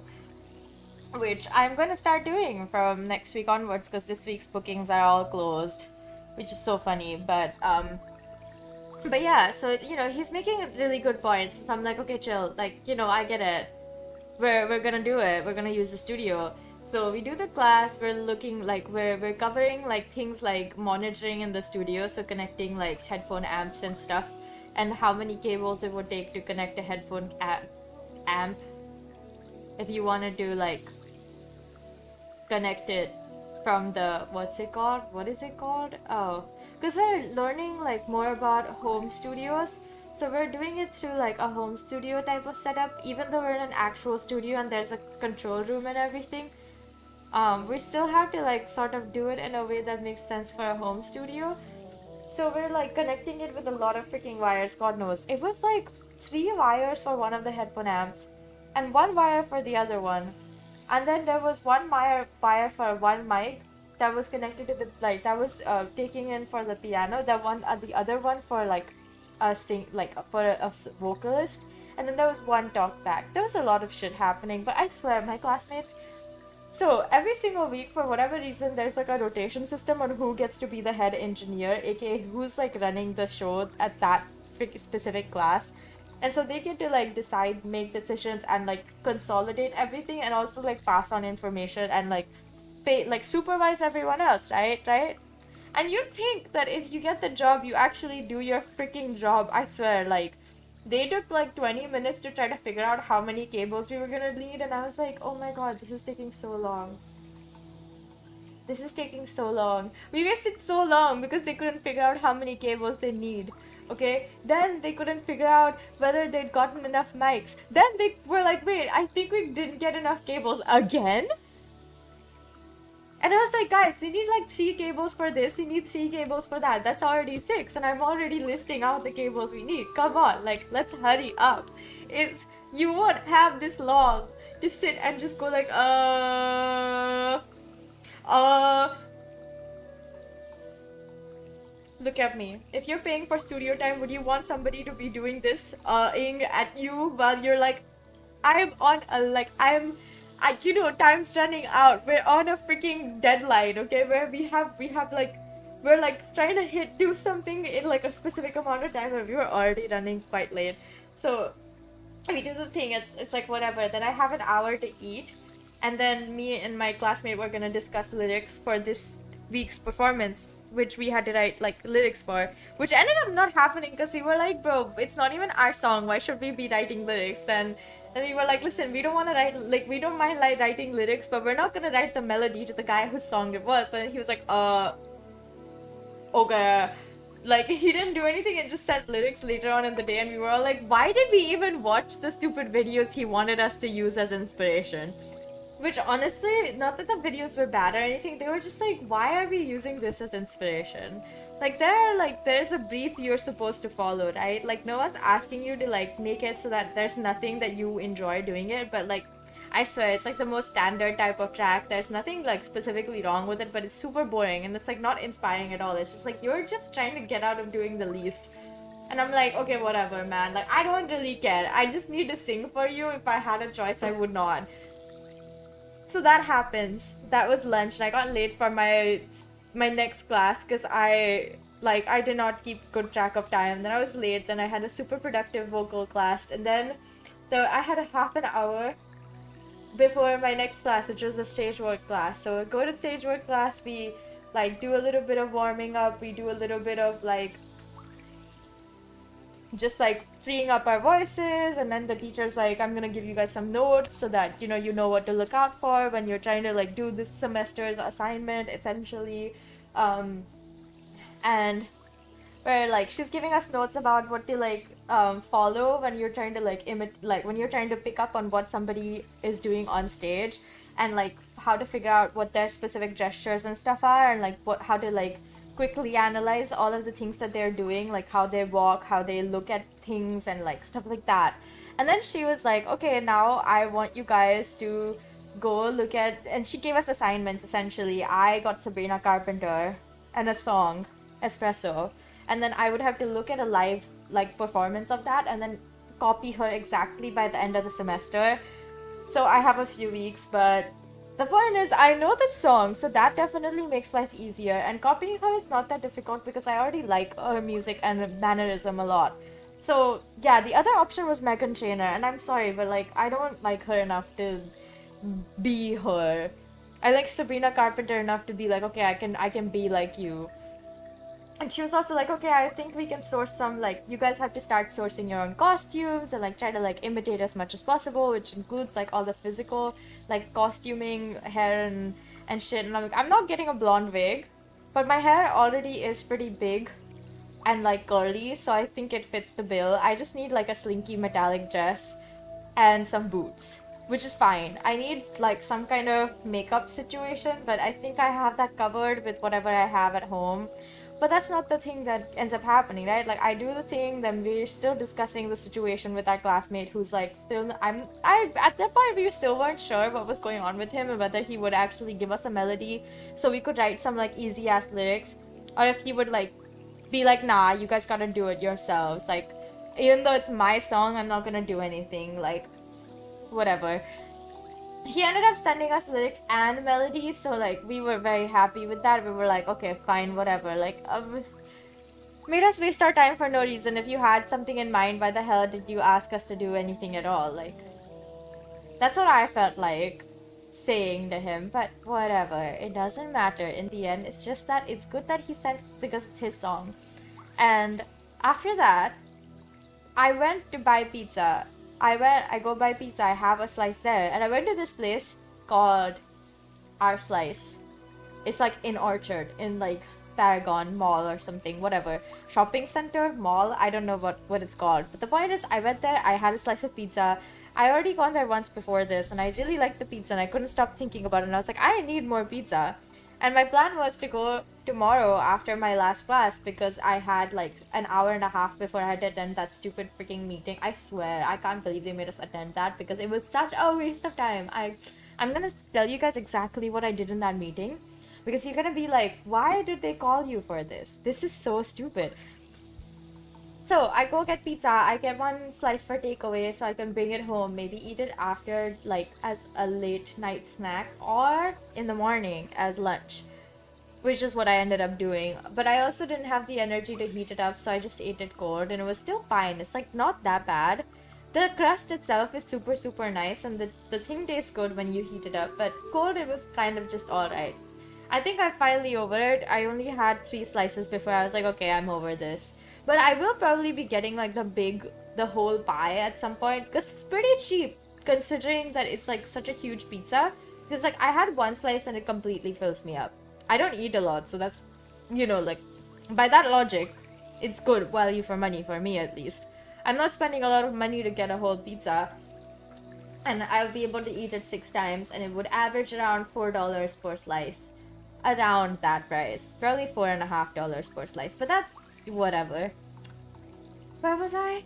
which I'm gonna start doing from next week onwards, because this week's bookings are all closed, which is so funny. But yeah, so you know, he's making really good points. So I'm like, okay, chill. Like, you know, I get it. We're gonna do it. We're gonna use the studio. So we do the class. We're looking like we're covering like things like monitoring in the studio, so connecting like headphone amps and stuff, and how many cables it would take to connect a headphone amp if you want to do like connect it from the what's it called? What is it called? Oh. Because we're learning like more about home studios, so we're doing it through like a home studio type of setup. Even though we're in an actual studio and there's a control room and everything, we still have to like sort of do it in a way that makes sense for a home studio. So we're like connecting it with a lot of freaking wires. God knows, it was like 3 wires for one of the headphone amps and 1 wire for the other one, and then there was 1 wire for one mic that was connected to the, like that was taking in for the piano, that one the other one for like a vocalist, and then there was 1 talk back. There was a lot of shit happening, but I swear my classmates, so every single week for whatever reason there's like a rotation system on who gets to be the head engineer, aka who's like running the show at that specific class. And so they get to like decide, make decisions, and like consolidate everything, and also like pass on information and like like supervise everyone else, right? And you'd think that if you get the job, you actually do your freaking job. I swear, like they took like 20 minutes to try to figure out how many cables we were gonna need, and I was like, oh my god, this is taking so long. This is taking so long. We wasted so long because they couldn't figure out how many cables they need. Okay, then they couldn't figure out whether they'd gotten enough mics. Then they were like, wait, I think we didn't get enough cables again? And I was like, guys, we need like 3 cables for this, we need 3 cables for that. That's already 6, and I'm already listing out the cables we need. Come on, like, let's hurry up. You won't have this long to sit and just go like, look at me. If you're paying for studio time, would you want somebody to be doing this, ing at you while you're like, you know, time's running out. We're on a freaking deadline, okay? Where we have like, we're like trying to do something in like a specific amount of time, and we were already running quite late. So we do the thing. It's like whatever. Then I have an hour to eat, and then me and my classmate were gonna discuss lyrics for this week's performance, which we had to write like lyrics for, which ended up not happening because we were like, bro, it's not even our song, why should we be writing lyrics? Then And we were like, listen, we don't want to write, like, we don't mind like writing lyrics, but we're not gonna write the melody to the guy whose song it was. And he was like, okay. Like, he didn't do anything and just sent lyrics later on in the day, and we were all like, why did we even watch the stupid videos he wanted us to use as inspiration? Which honestly, not that the videos were bad or anything, they were just like, why are we using this as inspiration? Like, there's a brief you're supposed to follow, right? Like, no one's asking you to like make it so that there's nothing that you enjoy doing it, but like, I swear, it's like the most standard type of track. There's nothing like specifically wrong with it, but it's super boring and it's like not inspiring at all. It's just like, you're just trying to get out of doing the least. And I'm like, okay, whatever, man. Like, I don't really care. I just need to sing for you. If I had a choice, I would not. So that happens. That was lunch, and I got late for my next class because I did not keep good track of time. Then I was late. Then I had a super productive vocal class, and then I had a half an hour before my next class, which was a stage work class. So go to stage work class. We like do a little bit of warming up. We do a little bit of like just like freeing up our voices, and then the teacher's like, I'm gonna give you guys some notes so that you know what to look out for when you're trying to like do this semester's assignment essentially. And where like she's giving us notes about what to like follow when you're trying to like when you're trying to pick up on what somebody is doing on stage, and like how to figure out what their specific gestures and stuff are, and like how to like quickly analyze all of the things that they're doing, like how they walk, how they look at things, and like stuff like that. And then she was like, okay, now I want you guys to go look at, and she gave us assignments essentially. I got Sabrina Carpenter and a song, Espresso, and then I would have to look at a live like performance of that and then copy her exactly by the end of the semester. So I have a few weeks, but the point is, I know the song, so that definitely makes life easier. And copying her is not that difficult because I already like her music and mannerism a lot. So yeah, the other option was Megan Trainor, and I'm sorry, but like I don't like her enough to be her. I like Sabrina Carpenter enough to be like, okay, I can be like you. And she was also like, okay, I think we can source some, like, you guys have to start sourcing your own costumes and, like, try to, like, imitate as much as possible, which includes, like, all the physical, like, costuming, hair, and shit. And I'm like, I'm not getting a blonde wig, but my hair already is pretty big and, like, curly, so I think it fits the bill. I just need, like, a slinky metallic dress and some boots, which is fine. I need, like, some kind of makeup situation, but I think I have that covered with whatever I have at home. But that's not the thing that ends up happening, right? Like, I do the thing, then we're still discussing the situation with our classmate who's like still, at that point we still weren't sure what was going on with him and whether he would actually give us a melody so we could write some like easy ass lyrics, or if he would like be like, nah, you guys gotta do it yourselves. Like, even though it's my song, I'm not gonna do anything, like, whatever. He ended up sending us lyrics and melodies, so like we were very happy with that. We were like, okay, fine, whatever. Like, made us waste our time for no reason. If you had something in mind, why the hell did you ask us to do anything at all? Like, that's what I felt like saying to him. But whatever, it doesn't matter in the end. It's just that it's good that he sent because it's his song. And after that, I went to buy pizza. I go buy pizza, I have a slice there, and I went to this place called Our Slice. It's like in Orchard, in like Paragon Mall or something, whatever. Shopping center, mall, I don't know what it's called. But the point is, I went there, I had a slice of pizza. I already gone there once before this, and I really liked the pizza, and I couldn't stop thinking about it, and I was like, I need more pizza. And my plan was to go tomorrow after my last class because I had like an hour and a half before I had to attend that stupid freaking meeting. I swear, I can't believe they made us attend that because it was such a waste of time. I'm gonna tell you guys exactly what I did in that meeting because you're gonna be like, why did they call you for this? This is so stupid. So I go get pizza, I get one slice for takeaway so I can bring it home, maybe eat it after, like, as a late night snack, or in the morning as lunch, which is what I ended up doing. But I also didn't have the energy to heat it up, so I just ate it cold, and it was still fine. It's, like, not that bad. The crust itself is super, super nice, and the thing tastes good when you heat it up, but cold it was kind of just alright. I think I'm finally over it. I only had 3 slices before I was like, okay, I'm over this. But I will probably be getting like the whole pie at some point because it's pretty cheap. considering that it's like such a huge pizza. Because like I had one slice and it completely fills me up. I don't eat a lot, so that's, you know, like by that logic, it's good value for money for me at least. I'm not spending a lot of money to get a whole pizza, and I'll be able to eat it 6 times, and it would average around $4 per slice. Around that price. Probably $4.50 per slice, but that's whatever. Where was I?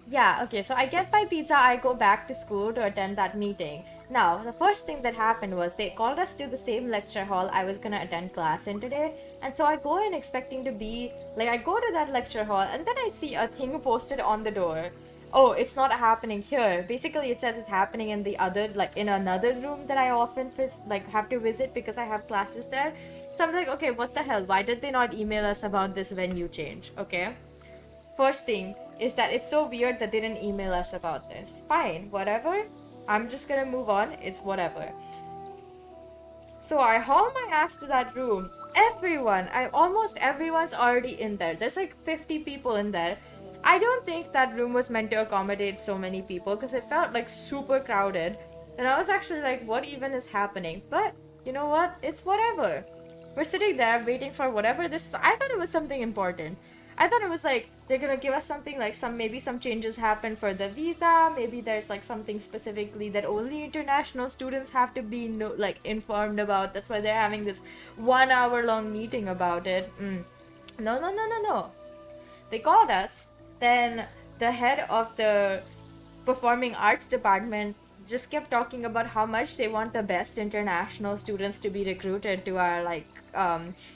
Yeah, okay, so I get my pizza, I go back to school to attend that meeting. Now, the first thing that happened was they called us to the same lecture hall I was gonna attend class in today. And so I go in expecting to be, like, I go to that lecture hall and then I see a thing posted on the door. Oh, it's not happening here. Basically, it says it's happening in the other, like, in another room that I often, have to visit because I have classes there. So I'm like, okay, what the hell? Why did they not email us about this venue change? Okay? First thing is that it's so weird that they didn't email us about this. Fine, whatever. I'm just gonna move on. It's whatever. So I haul my ass to that room. Almost everyone's already in there. There's like 50 people in there. I don't think that room was meant to accommodate so many people because it felt like super crowded. And I was actually like, what even is happening? But you know what? It's whatever. We're sitting there waiting for whatever this. I thought it was something important. I thought it was like they're gonna give us something like maybe some changes happen for the visa. Maybe there's like something specifically that only international students have to be informed about. That's why they're having this 1 hour long meeting about it. No. They called us. Then the head of the performing arts department just kept talking about how much they want the best international students to be recruited to our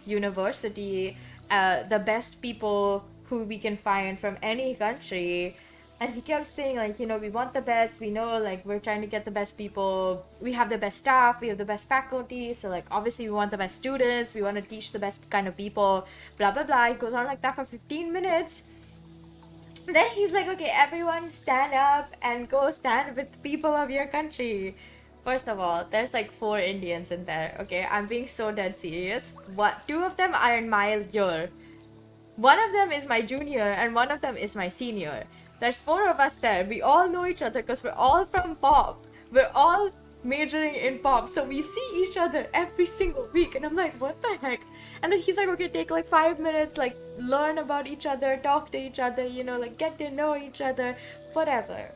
university, the best people who we can find from any country. And he kept saying we want the best, we know we're trying to get the best people, we have the best staff, we have the best faculty, so obviously we want the best students, we want to teach the best kind of people, blah blah blah. It goes on like that for 15 minutes. Then he's like, okay, everyone stand up and go stand with people of your country. First of all, there's 4 Indians in there, okay? I'm being so dead serious. What? 2 of them are in my year. One of them is my junior and one of them is my senior. There's 4 of us there. We all know each other because we're all from pop. We're all majoring in pop, so we see each other every single week. And I'm like, what the heck? And then he's like, okay, take 5 minutes, learn about each other, talk to each other, get to know each other, whatever.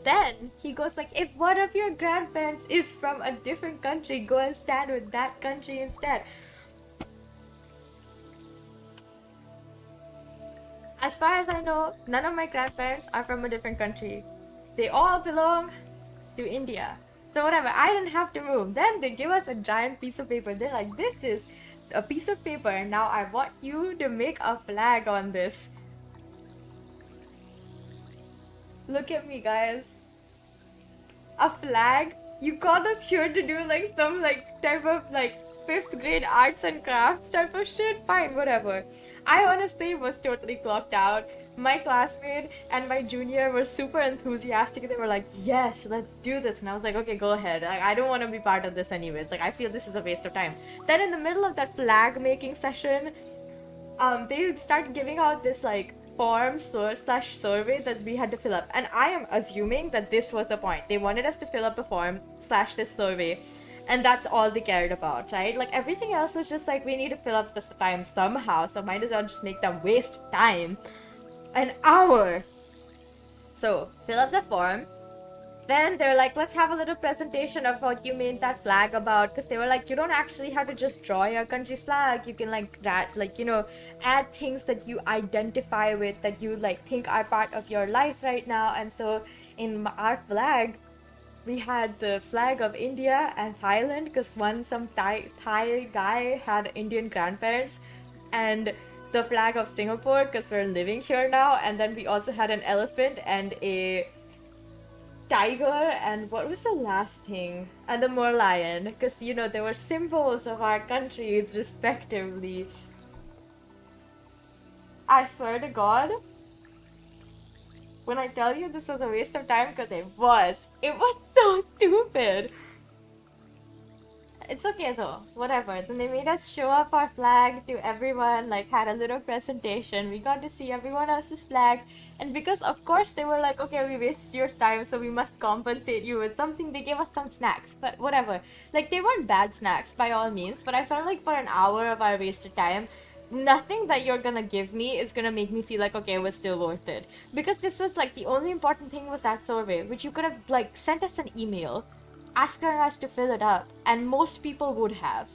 Then he goes if one of your grandparents is from a different country, go and stand with that country instead. As far as I know, none of my grandparents are from a different country. They all belong to India. So whatever, I didn't have to move. Then they give us a giant piece of paper. They're like, this is a piece of paper. Now I want you to make a flag on this. Look at me, guys. A flag? You called us here to do some type of 5th grade arts and crafts type of shit? Fine, whatever. I honestly was totally clocked out. My classmate and my junior were super enthusiastic. They were like, yes, let's do this. And I was like, okay, go ahead. I don't want to be part of this anyways. I feel this is a waste of time. Then in the middle of that flag making session, they started giving out this form slash survey that we had to fill up. And I am assuming that this was the point. They wanted us to fill up a form slash this survey. And that's all they cared about, right? Everything else was just we need to fill up this time somehow, so might as well just make them waste time. An hour! So, fill up the form. Then they're like, let's have a little presentation of what you made that flag about. Because they were like, you don't actually have to just draw your country's flag. You can add things that you identify with, that you think are part of your life right now. And so in our flag, we had the flag of India and Thailand, because some Thai guy had Indian grandparents, and the flag of Singapore because we're living here now. And then we also had an elephant and a tiger, and what was the last thing? And the merlion, because there were symbols of our countries respectively. I swear to God, when I tell you this was a waste of time, because it was so stupid. It's okay though, whatever. Then they made us show up our flag to everyone, like had a little presentation. We got to see everyone else's flag. And because of course they were like, okay, we wasted your time, so we must compensate you with something, they gave us some snacks. But whatever. Like they weren't bad snacks by all means, but I felt like for an hour of our wasted time, nothing that you're gonna give me is gonna make me feel like, okay, it was still worth it. Because this was like the only important thing was that survey, which you could have like sent us an email asking us to fill it up, and most people would have.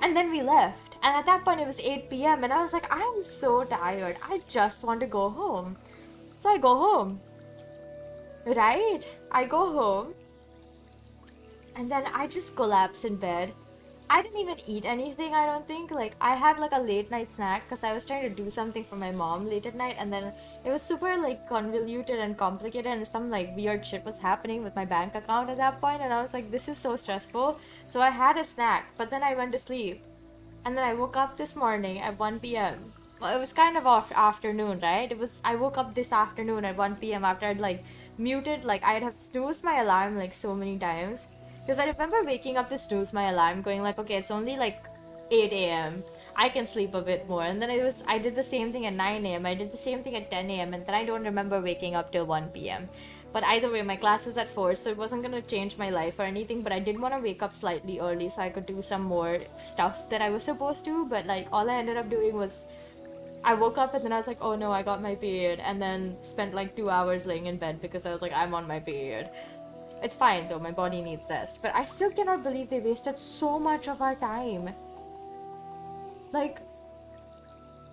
And then we left, and at that point it was 8 p.m. and I was like, I'm so tired, I just want to go home. So I go home, right? I go home, and then I just collapse in bed. I didn't even eat anything, I don't think. Like, I had like a late night snack because I was trying to do something for my mom late at night, and then it was super like convoluted and complicated, and some like weird shit was happening with my bank account at that point, and I was like, this is so stressful. So I had a snack, but then I went to sleep. And then I woke up this morning at 1 p.m. Well, it was kind of off afternoon, right? I woke up this afternoon at 1 p.m. after I'd like muted, like I'd have snoozed my alarm like so many times. Because I remember waking up to snooze my alarm, going like, okay, it's only like 8 a.m. I can sleep a bit more. And then I did the same thing at 9 a.m. I did the same thing at 10 a.m. And then I don't remember waking up till 1 p.m. But either way, my class was at 4, so it wasn't gonna change my life or anything. But I did want to wake up slightly early so I could do some more stuff that I was supposed to. But like, all I ended up doing was I woke up and then I was like, oh no, I got my period. And then spent like 2 hours laying in bed because I was like, I'm on my period. It's fine though, my body needs rest. But I still cannot believe they wasted so much of our time. Like,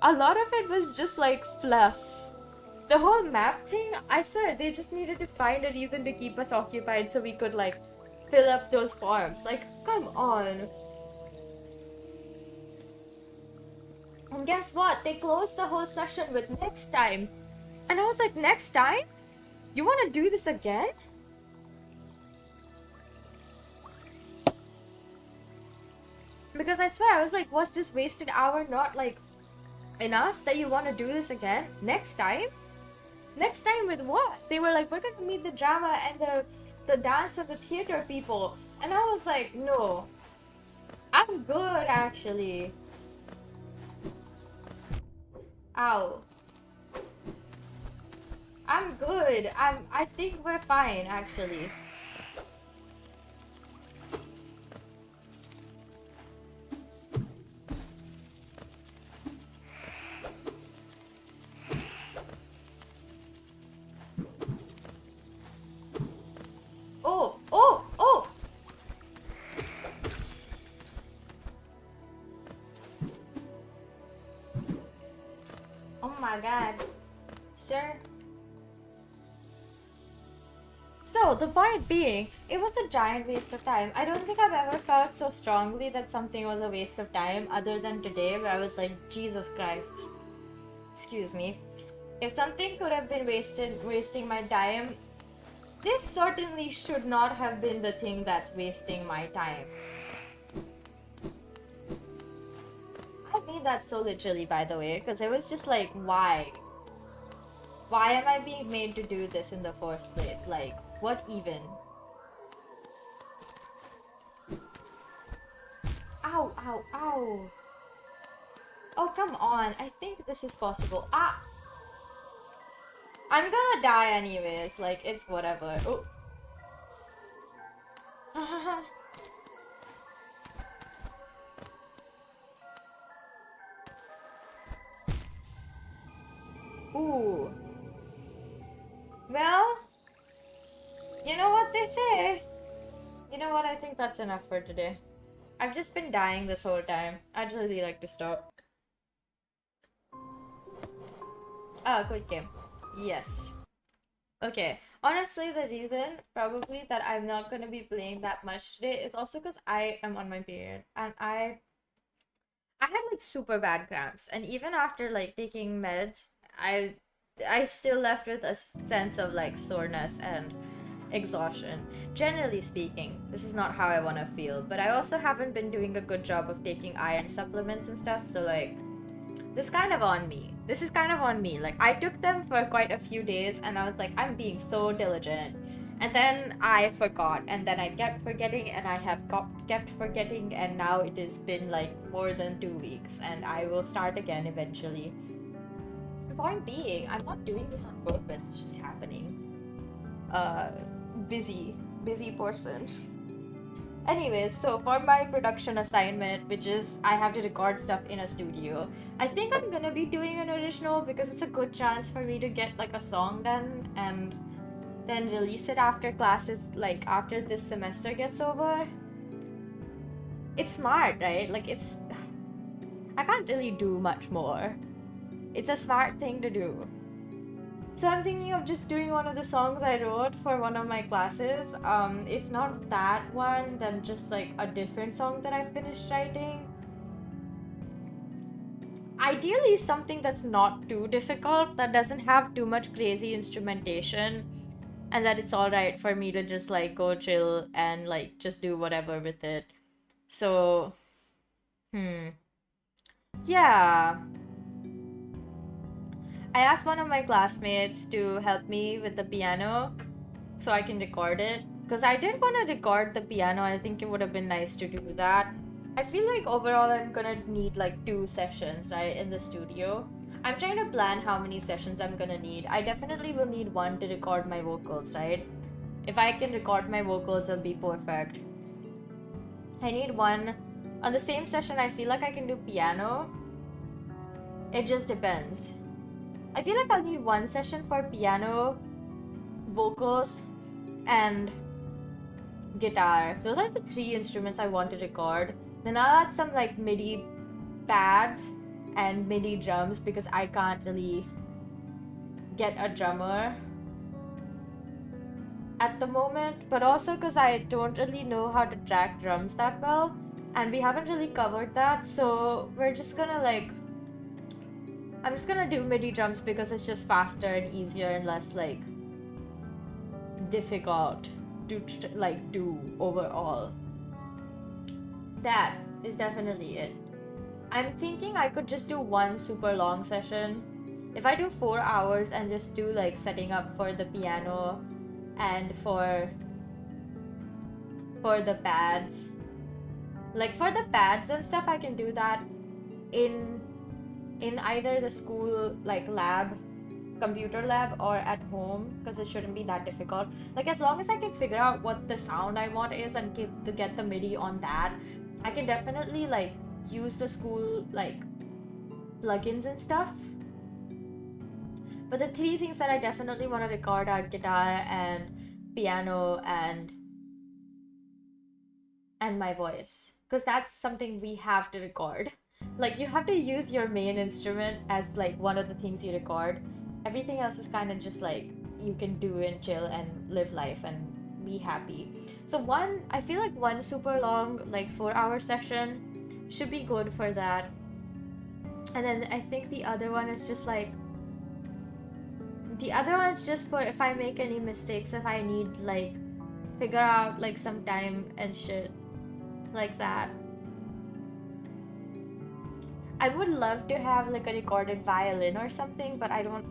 a lot of it was just like fluff. The whole map thing, I swear, they just needed to find a reason to keep us occupied so we could like fill up those forms. Like, come on. And guess what? They closed the whole session with next time. And I was like, next time? You want to do this again? Because I swear, I was like, was this wasted hour not like enough that you want to do this again? Next time? Next time with what? They were like, we're going to meet the drama and the dance and the theater people. And I was like, no. I'm good, actually. Ow. I'm good. I think we're fine, actually. Oh, oh, oh! Oh my god. Sir? So, the point being, it was a giant waste of time. I don't think I've ever felt so strongly that something was a waste of time other than today, where I was like, Jesus Christ. Excuse me. If something could have been wasting my time, this certainly should not have been the thing that's wasting my time. I mean that so literally, by the way, because it was just like, why? Why am I being made to do this in the first place? Like, what even? Ow, ow, ow. Oh, come on. I think this is possible. Ah! I'm gonna die anyways. Like, it's whatever. Oh. Ooh. Well, you know what they say. You know what? I think that's enough for today. I've just been dying this whole time. I'd really like to stop. Oh, quick game. Yes. Okay. Honestly, the reason probably that I'm not gonna be playing that much today is also because I am on my period. And I had like super bad cramps. And even after like taking meds, I still left with a sense of like soreness and exhaustion. Generally speaking, this is not how I want to feel, but I also haven't been doing a good job of taking iron supplements and stuff, so like, this is kind of on me. Like, I took them for quite a few days and I was like, I'm being so diligent. And then I forgot, and then I kept forgetting, and I have kept forgetting, and now it has been like more than 2 weeks, and I will start again eventually. The point being, I'm not doing this on purpose, it's just happening. Busy person. Anyways, so for my production assignment, which is I have to record stuff in a studio, I think I'm gonna be doing an original because it's a good chance for me to get like a song done and then release it after classes, like after this semester gets over. It's smart, right? Like I can't really do much more. It's a smart thing to do. So I'm thinking of just doing one of the songs I wrote for one of my classes. If not that one, then just like a different song that I finished writing. Ideally something that's not too difficult, that doesn't have too much crazy instrumentation, and that it's alright for me to just like go chill and like just do whatever with it. So, yeah. I asked one of my classmates to help me with the piano so I can record it. Because I did want to record the piano. I think it would have been nice to do that. I feel like overall I'm gonna need like 2 sessions, right, in the studio. I'm trying to plan how many sessions I'm gonna need. I definitely will need one to record my vocals, right? If I can record my vocals, it'll be perfect. I need one. On the same session, I feel like I can do piano. It just depends. I feel like I'll need one session for piano, vocals, and guitar. Those are the 3 instruments I want to record. Then I'll add some like MIDI pads and MIDI drums because I can't really get a drummer at the moment, but also because I don't really know how to track drums that well, and we haven't really covered that, so we're just gonna like, I'm just gonna do MIDI drums because it's just faster and easier and less like difficult to like do overall. That is definitely it. I'm thinking I could just do one super long session. If I do 4 hours and just do like setting up for the piano and for the pads, like for the pads and stuff, I can do that in either the school like lab, computer lab, or at home, because it shouldn't be that difficult. Like as long as I can figure out what the sound I want is and get the MIDI on that, I can definitely like use the school like plugins and stuff. But the 3 things that I definitely want to record are guitar and piano and my voice, because that's something we have to record. Like you have to use your main instrument as like one of the things you record. Everything else is kind of just like you can do and chill and live life and be happy. So I feel like one super long like 4-hour session should be good for that. And then I think the other one is just like, the other one's just for if I make any mistakes, if I need like figure out like some time and shit like that. I would love to have like a recorded violin or something, but I don't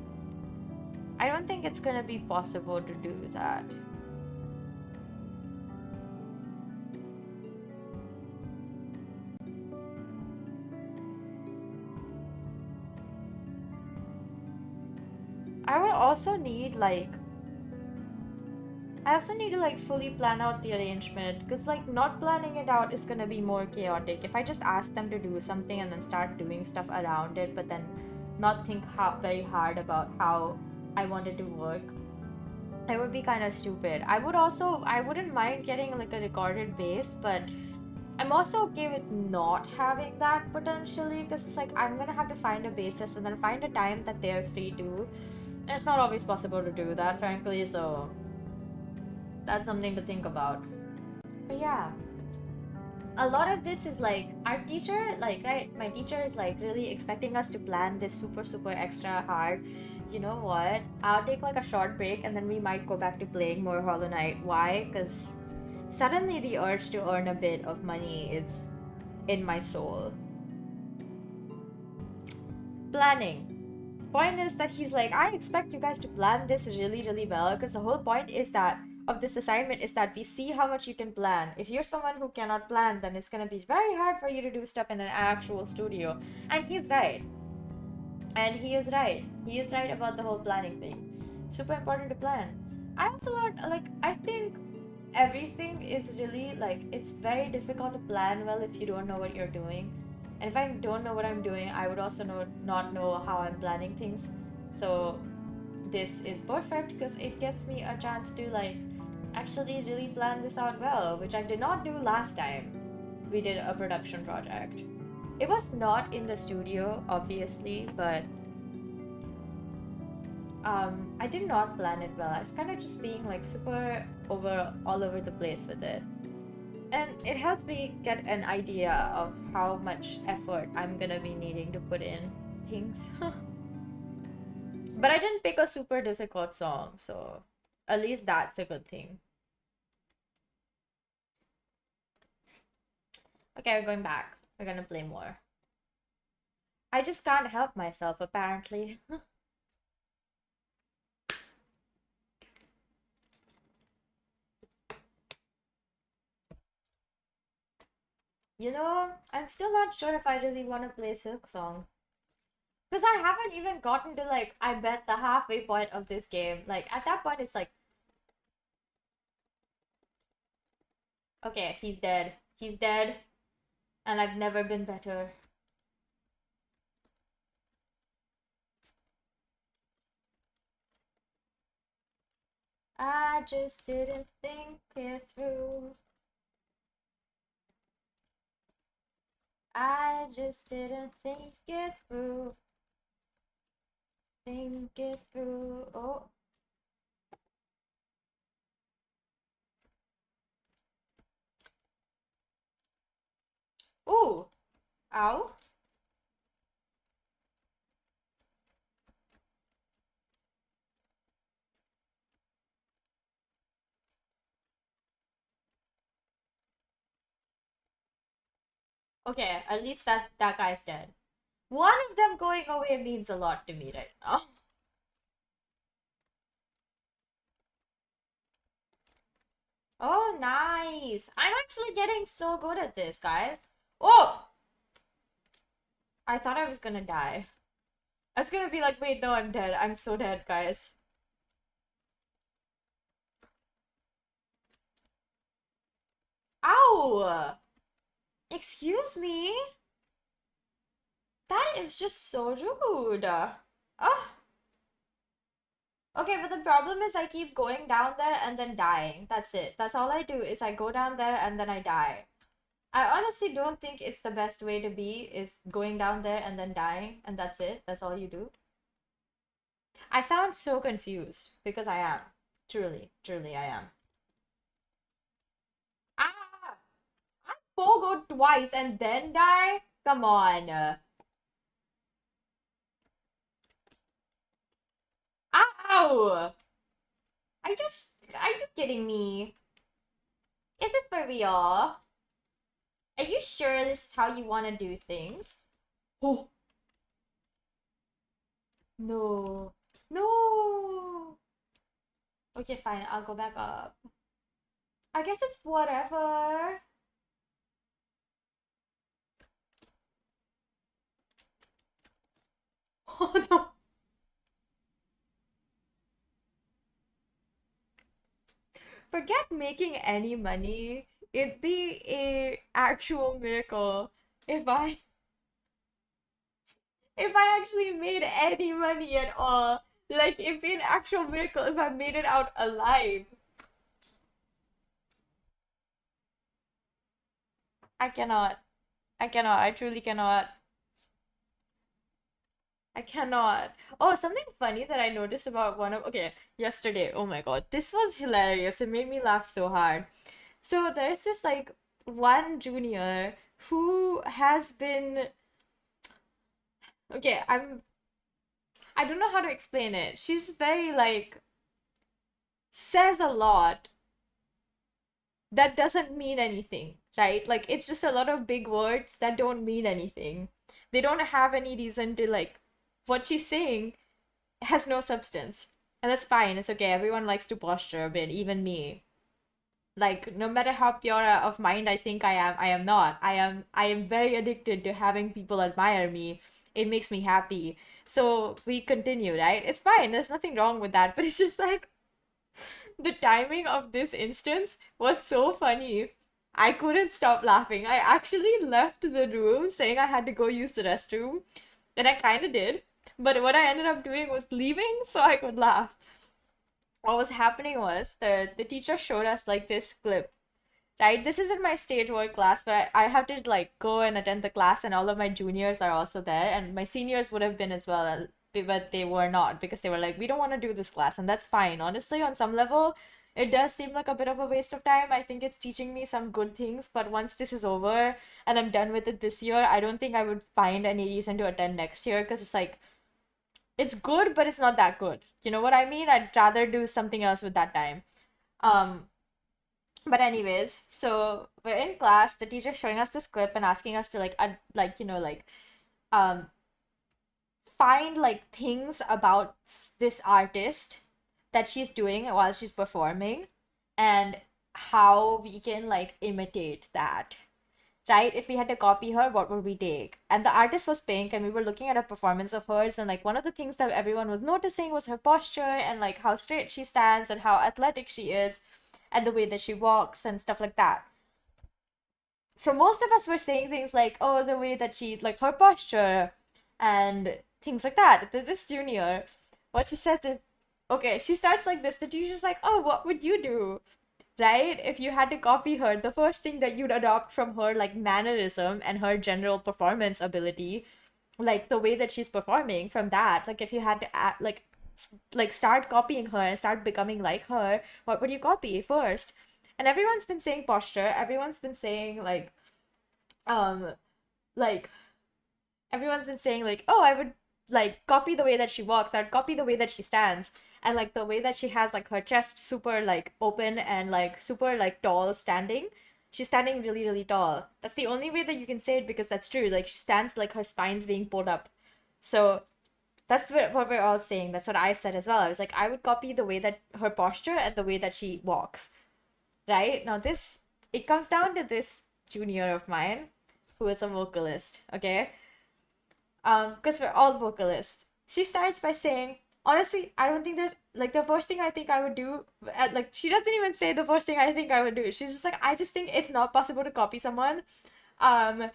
think it's gonna be possible to do that. I would also need like, I also need to like fully plan out the arrangement, because like not planning it out is gonna be more chaotic. If I just ask them to do something and then start doing stuff around it, but then not think very hard about how I want it to work, it would be kind of stupid. I wouldn't mind getting like a recorded bass, but I'm also okay with not having that potentially, because it's like I'm gonna have to find a bassist and then find a time that they're free to. And it's not always possible to do that, frankly, so that's something to think about. But yeah, a lot of this is like our teacher, like, right, my teacher is like really expecting us to plan this super extra hard. You know what, I'll take like a short break and then we might go back to playing more Hollow Knight. Why? Because suddenly the urge to earn a bit of money is in my soul. Planning. Point is that he's like, I expect you guys to plan this really well, because the whole point is that of this assignment is that we see how much you can plan. If you're someone who cannot plan, then it's gonna be very hard for you to do stuff in an actual studio. And he's right. And he is right. He is right about the whole planning thing. Super important to plan. I also learned, like, I think everything is really, like, it's very difficult to plan well if you don't know what you're doing. And if I don't know what I'm doing, I would also not know how I'm planning things. So this is perfect because it gets me a chance to, like, actually really plan this out well, which I did not do last time we did a production project. It was not in the studio, obviously, but I did not plan it well. I was kind of just being like super all over the place with it. And it helps me get an idea of how much effort I'm gonna be needing to put in things. But I didn't pick a super difficult song, so at least that's a good thing. Okay, we're going back. We're gonna play more. I just can't help myself, apparently. You know, I'm still not sure if I really want to play Silk Song. Because I haven't even gotten to, like, I bet the halfway point of this game. Like, at that point, it's like... Okay, he's dead. He's dead. And I've never been better. I just didn't think it through. I just didn't think it through. Think it through. Oh. Ooh. Ow. Okay, at least that guy's dead. One of them going away means a lot to me right now. Oh, nice. I'm actually getting so good at this, guys. Oh! I thought I was gonna die. I was gonna be like, wait, no, I'm dead. I'm so dead, guys. Ow! Excuse me? That is just so rude. Oh. Okay, but the problem is I keep going down there and then dying. That's it. That's all I do is I go down there and then I die. I honestly don't think it's the best way to be, is going down there and then dying, and that's it. That's all you do. I sound so confused, because I am. Truly, truly I am. Ah! I pogoed twice and then die? Come on. Ow! Are you kidding me? Is this for real? Are you sure this is how you want to do things? Oh. No. No! Okay, fine. I'll go back up. I guess it's whatever. Oh no. Forget making any money. It'd be a actual miracle if I actually made any money at all. Like, it'd be an actual miracle if I made it out alive. I cannot. I cannot. I truly cannot. I cannot. Oh, something funny that I noticed about yesterday. Oh my god, this was hilarious. It made me laugh so hard. So there's this, like, one junior who has been, okay, I don't know how to explain it. She's very, like, says a lot that doesn't mean anything, right? Like, it's just a lot of big words that don't mean anything. They don't have any reason to, like, what she's saying has no substance. And that's fine. It's okay. Everyone likes to posture a bit, even me. Like, no matter how pure of mind I think I am not. I am very addicted to having people admire me. It makes me happy. So we continue, right? It's fine. There's nothing wrong with that. But it's just like the timing of this instance was so funny. I couldn't stop laughing. I actually left the room saying I had to go use the restroom, and I kind of did. But what I ended up doing was leaving so I could laugh. What was happening was the teacher showed us like this clip, right? This is in my stage work class where I have to like go and attend the class, and all of my juniors are also there, and my seniors would have been as well, but they were not because they were like, we don't want to do this class, and that's fine. Honestly, on some level, it does seem like a bit of a waste of time. I think it's teaching me some good things, but once this is over and I'm done with it this year, I don't think I would find any reason to attend next year because it's like it's good, but it's not that good. You know what I mean? I'd rather do something else with that time. Um, but anyways, so we're in class. The teacher's showing us this clip and asking us to like um find like things about this artist that she's doing while she's performing, and how we can like imitate that, right? If we had to copy her, what would we take? And the artist was Pink, and we were looking at a performance of hers, and like one of the things that everyone was noticing was her posture and like how straight she stands and how athletic she is and the way that she walks and stuff like that. So most of us were saying things like, oh, the way that she, like her posture and things like that. This junior, what she says is, okay, she starts like this. The teacher's like, oh, what would you do? Right? If you had to copy her, the first thing that you'd adopt from her, like mannerism and her general performance ability, like the way that she's performing from that, like if you had to act, like start copying her and start becoming like her, what would you copy first? And everyone's been saying posture. Everyone's been saying um, like everyone's been saying like, oh, I would like copy the way that she walks. I'd copy the way that she stands, and like the way that she has like her chest super like open and like super like tall standing. She's standing really really tall. That's the only way that you can say it because that's true. Like she stands like her spine's being pulled up. So that's what we're all saying. That's what I said as well. I was like, I would copy the way that her posture and the way that she walks. Right? Now this it comes down to this junior of mine who is a vocalist, okay? Because we're all vocalists. She starts by saying, honestly, I don't think there's like the first thing I think I would do. Like she doesn't even say the first thing I think I would do. She's just like, I just think it's not possible to copy someone. Um,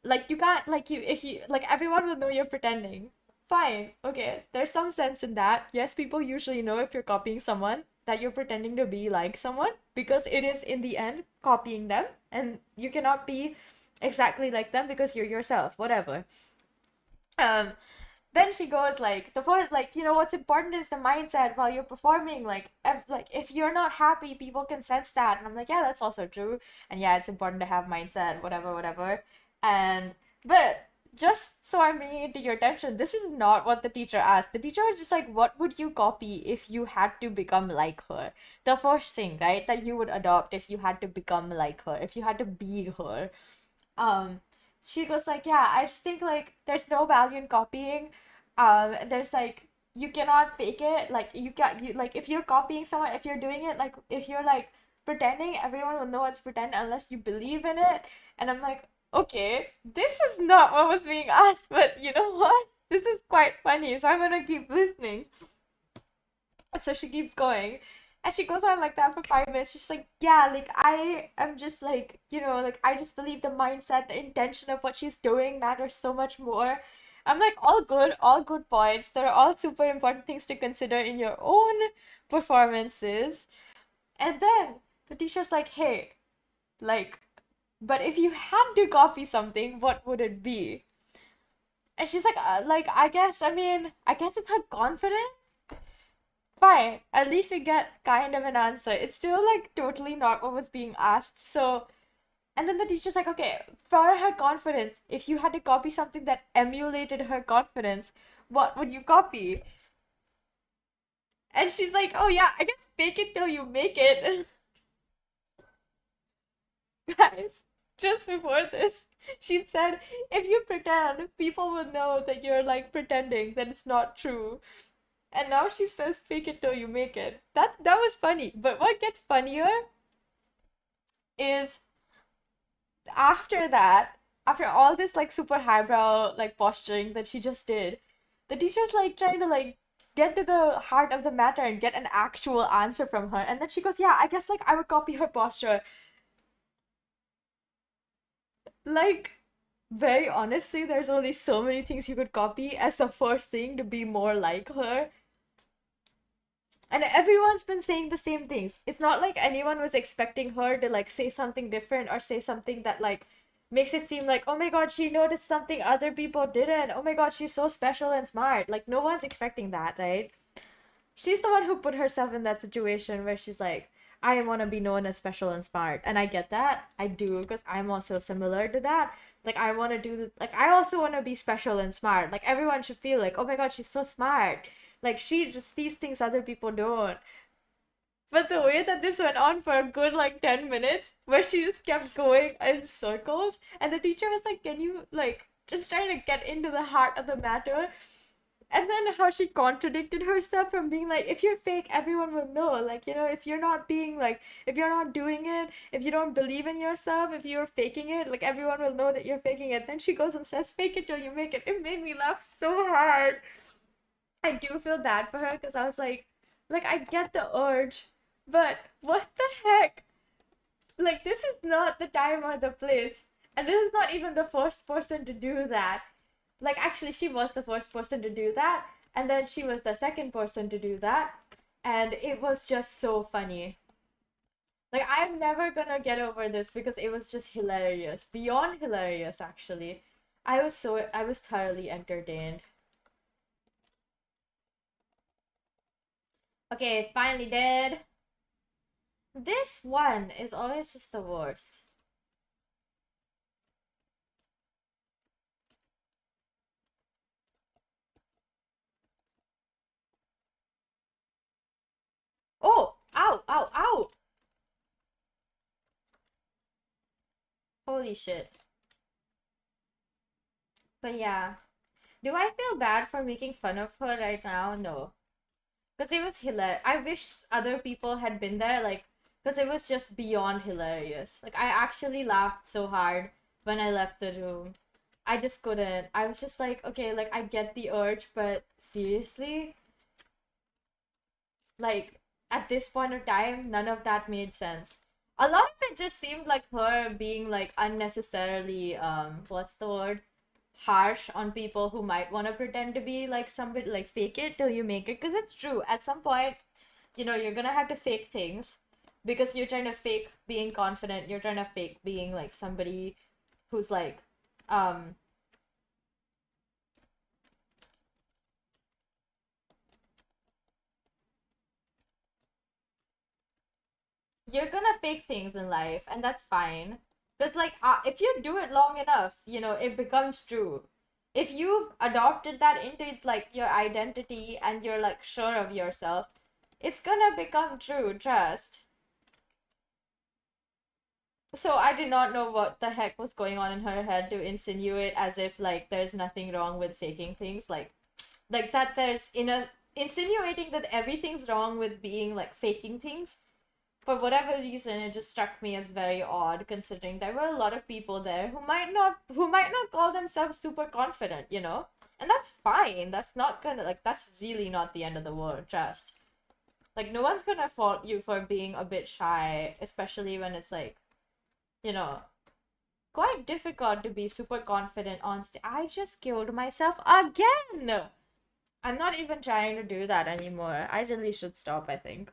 like you can't like you if you like everyone will know you're pretending. Fine, okay. There's some sense in that. Yes, people usually know if you're copying someone that you're pretending to be like someone because it is in the end copying them, and you cannot be exactly like them because you're yourself. Whatever. Um, then she goes like the first like what's important is the mindset while you're performing, if you're not happy people can sense that, and I'm like, yeah, that's also true, and yeah, it's important to have mindset, whatever whatever. And but just so I'm bringing it to your attention, this is not what the teacher asked. The teacher was just like, what would you copy if you had to become like her? The first thing, right, that you would adopt if you had to become like her, if you had to be her. um she goes like, yeah, I just think like there's no value in copying. There's like you cannot fake it. Like you can you like if you're copying someone, if you're doing it, like if you're like pretending, everyone will know it's pretend unless you believe in it. And I'm like, okay, this is not what was being asked, but you know what, this is quite funny, so I'm gonna keep listening. So she keeps going, and she goes on like that for 5 minutes. She's like, yeah, like I am just like, like I just believe the mindset, the intention of what she's doing matters so much more. I'm like, all good points. They're all super important things to consider in your own performances. And then the teacher's like, hey, like, but if you had to copy something, what would it be? And she's like, I guess it's her confidence. Fine, at least we get kind of an answer. It's still like totally not what was being asked. So, and then the teacher's like, okay, for her confidence, if you had to copy something that emulated her confidence, what would you copy? And she's like, oh yeah, I guess fake it till you make it. Guys, just before this, she said, if you pretend, people will know that you're like pretending, that it's not true. And now she says fake it till you make it. That was funny. But what gets funnier is after that, after all this like super highbrow like posturing that she just did, the teacher's like trying to like get to the heart of the matter and get an actual answer from her. And then she goes, yeah, I guess like I would copy her posture. Like, very honestly, there's only so many things you could copy as the first thing to be more like her. And everyone's been saying the same things. It's not like anyone was expecting her to like say something different or say something that like makes it seem like, oh my god, she noticed something other people didn't. Oh my god, she's so special and smart. Like, no one's expecting that, right? She's the one who put herself in that situation where she's like, I want to be known as special and smart. And I get that. I do, because I'm also similar to that. Like, I want to do this. Like, I also want to be special and smart. Like, everyone should feel like, oh my god, she's so smart. Like, she just sees things other people don't. But the way that this went on for a good like 10 minutes, where she just kept going in circles, and the teacher was like, can you like just trying to get into the heart of the matter? And then how she contradicted herself from being like, if you're fake, everyone will know. Like, you know, if you're not being like, if you're not doing it, if you don't believe in yourself, if you're faking it, like everyone will know that you're faking it. Then she goes and says, fake it till you make it. It made me laugh so hard. I do feel bad for her because I was like, I get the urge, but what the heck? Like, this is not the time or the place. And this is not even the first person to do that. Like, actually, she was the first person to do that, and then she was the second person to do that, and it was just so funny. Like, I'm never gonna get over this because it was just hilarious. Beyond hilarious, actually. I was thoroughly entertained. Okay, it's finally dead. This one is always just the worst. Oh! Ow! Ow! Ow! Holy shit. But yeah. Do I feel bad for making fun of her right now? No. Because it was hilarious. I wish other people had been there, like, because it was just beyond hilarious. Like, I actually laughed so hard when I left the room. I just couldn't. I was just like, okay, like, I get the urge, but seriously? Like, at this point of time, none of that made sense. A lot of it just seemed like her being, like, unnecessarily, what's the word? Harsh on people who might want to pretend to be like somebody, like fake it till you make it, because it's true. At some point, you know, you're gonna have to fake things because you're trying to fake being confident, you're trying to fake being like somebody who's like you're gonna fake things in life, and that's fine. Because like if you do it long enough, you know, it becomes true. If you've adopted that into like your identity and you're like sure of yourself, it's gonna become true, trust. So I did not know what the heck was going on in her head to insinuate as if like there's nothing wrong with faking things, like that there's insinuating that everything's wrong with being like faking things. For whatever reason, it just struck me as very odd, considering there were a lot of people there who might not call themselves super confident, you know? And that's fine. That's not gonna like that's really not the end of the world, trust. Like no one's gonna fault you for being a bit shy, especially when it's like, you know, quite difficult to be super confident on stage. I just killed myself again! I'm not even trying to do that anymore. I really should stop, I think.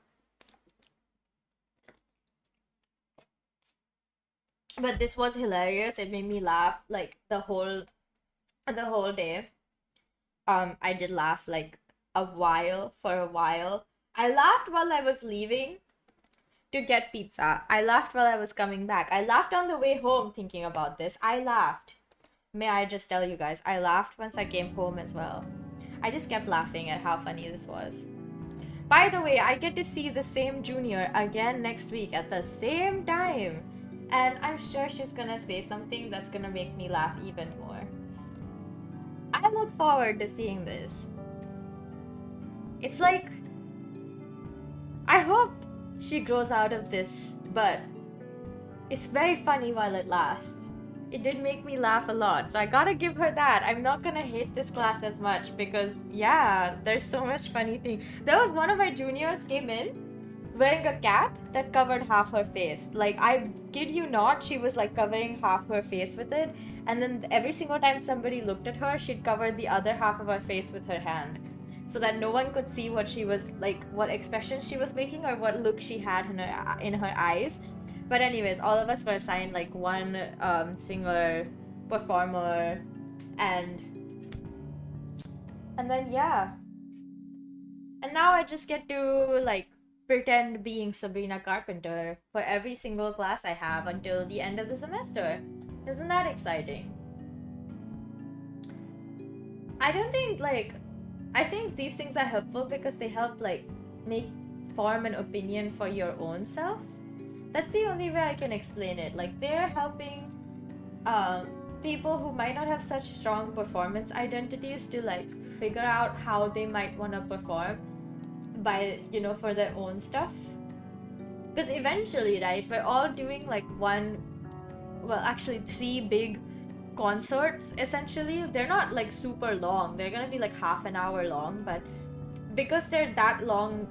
But this was hilarious. It made me laugh like the whole day. I did laugh like for a while. I laughed while I was leaving to get pizza. I laughed while I was coming back. I laughed on the way home thinking about this. I laughed. May I just tell you guys, I laughed once I came home as well. I just kept laughing at how funny this was. By the way, I get to see the same junior again next week at the same time. And I'm sure she's gonna say something that's gonna make me laugh even more. I look forward to seeing this. It's like, I hope she grows out of this, but it's very funny while it lasts. It did make me laugh a lot, so I gotta give her that. I'm not gonna hate this class as much because, yeah, there's so much funny thing. There was one of my juniors came in wearing a cap that covered half her face. Like, I kid you not, she was like covering half her face with it, and then every single time somebody looked at her, she'd cover the other half of her face with her hand, so that no one could see what she was like, what expression she was making or what look she had in her eyes. But anyways, all of us were assigned like one singer, performer, and then yeah. And now I just get to like pretend being Sabrina Carpenter for every single class I have until the end of the semester. Isn't that exciting? I think these things are helpful because they help like form an opinion for your own self. That's the only way I can explain it. Like, they're helping people who might not have such strong performance identities to like figure out how they might want to perform by, you know, for their own stuff. Because eventually, right, we're all doing like three big concerts essentially. They're not like super long, they're gonna be like half an hour long, but because they're that long,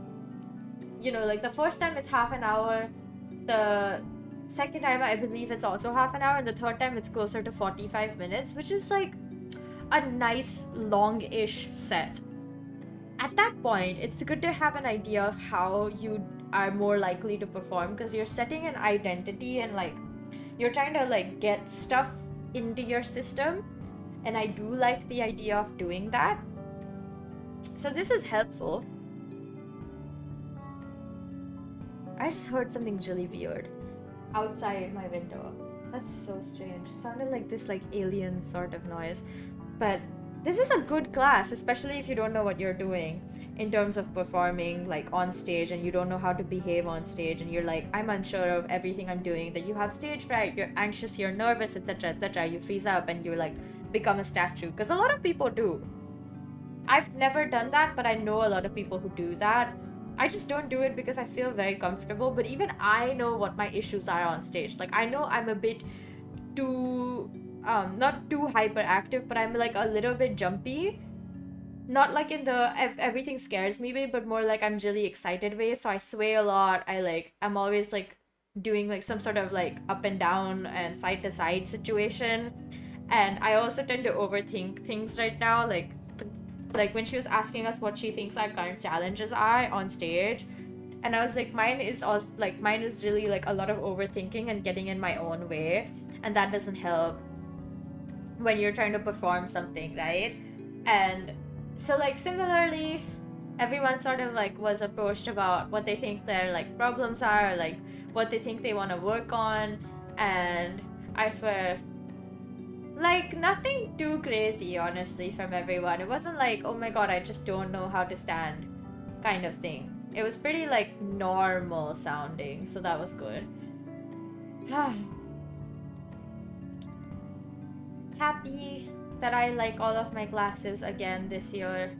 you know, like the first time it's half an hour, the second time I believe it's also half an hour, and the third time it's closer to 45 minutes, which is like a nice long-ish set. At that point, it's good to have an idea of how you are more likely to perform, because you're setting an identity and like you're trying to like get stuff into your system, and I do like the idea of doing that. So this is helpful. I just heard something really weird outside my window. That's so strange. It sounded like this like alien sort of noise. But this is a good class, especially if you don't know what you're doing in terms of performing like on stage, and you don't know how to behave on stage, and you're like, I'm unsure of everything I'm doing, that you have stage fright, you're anxious, you're nervous, etc, etc. You freeze up and you like become a statue, because a lot of people do. I've never done that, but I know a lot of people who do that. I just don't do it because I feel very comfortable, but even I know what my issues are on stage. Like, I know I'm a bit too, not too hyperactive, but I'm like a little bit jumpy. Not like in the everything scares me way, but more like I'm really excited way. So I sway a lot. I'm always like doing like some sort of like up and down and side to side situation. And I also tend to overthink things right now. Like when she was asking us what she thinks our current challenges are on stage, and I was like, mine is really like a lot of overthinking and getting in my own way, and that doesn't help when you're trying to perform something, right? And so like similarly, everyone sort of like was approached about what they think their like problems are, like what they think they want to work on, and I swear, like, nothing too crazy, honestly, from everyone. It wasn't like, oh my god, I just don't know how to stand kind of thing. It was pretty, like, normal sounding, so that was good. Happy that I like all of my classes again this year.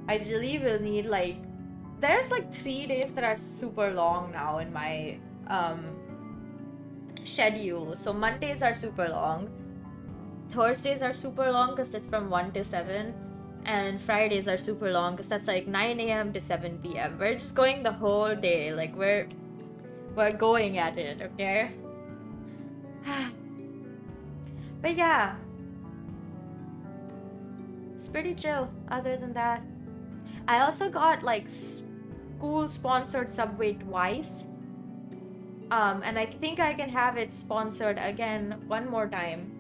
I really will need, like, there's, like, 3 days that are super long now in my, schedule. So Mondays are super long. Thursdays are super long because it's from 1 to 7, and Fridays are super long because that's like 9 a.m. to 7 p.m. We're just going the whole day, like we're going at it, okay? But yeah, it's pretty chill other than that. I also got like school sponsored Subway twice, and I think I can have it sponsored again one more time.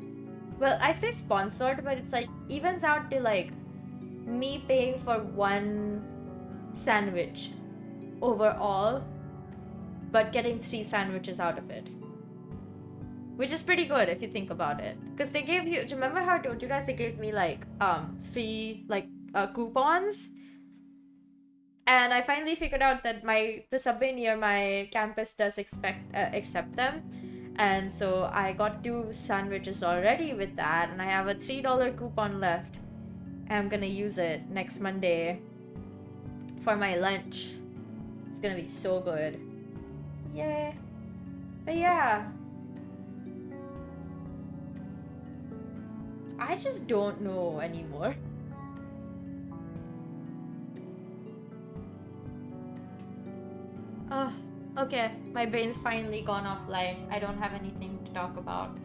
Well, I say sponsored, but it's like evens out to like me paying for one sandwich overall, but getting 3 sandwiches out of it, which is pretty good if you think about it. Because they gave you, do you remember how I told you guys they gave me like free like coupons? And I finally figured out that the Subway near my campus does accept them. And so I got 2 sandwiches already with that, and I have a $3 coupon left. And I'm gonna use it next Monday for my lunch. It's gonna be so good. Yeah. But yeah. I just don't know anymore. Oh, okay. My brain's finally gone offline. I don't have anything to talk about.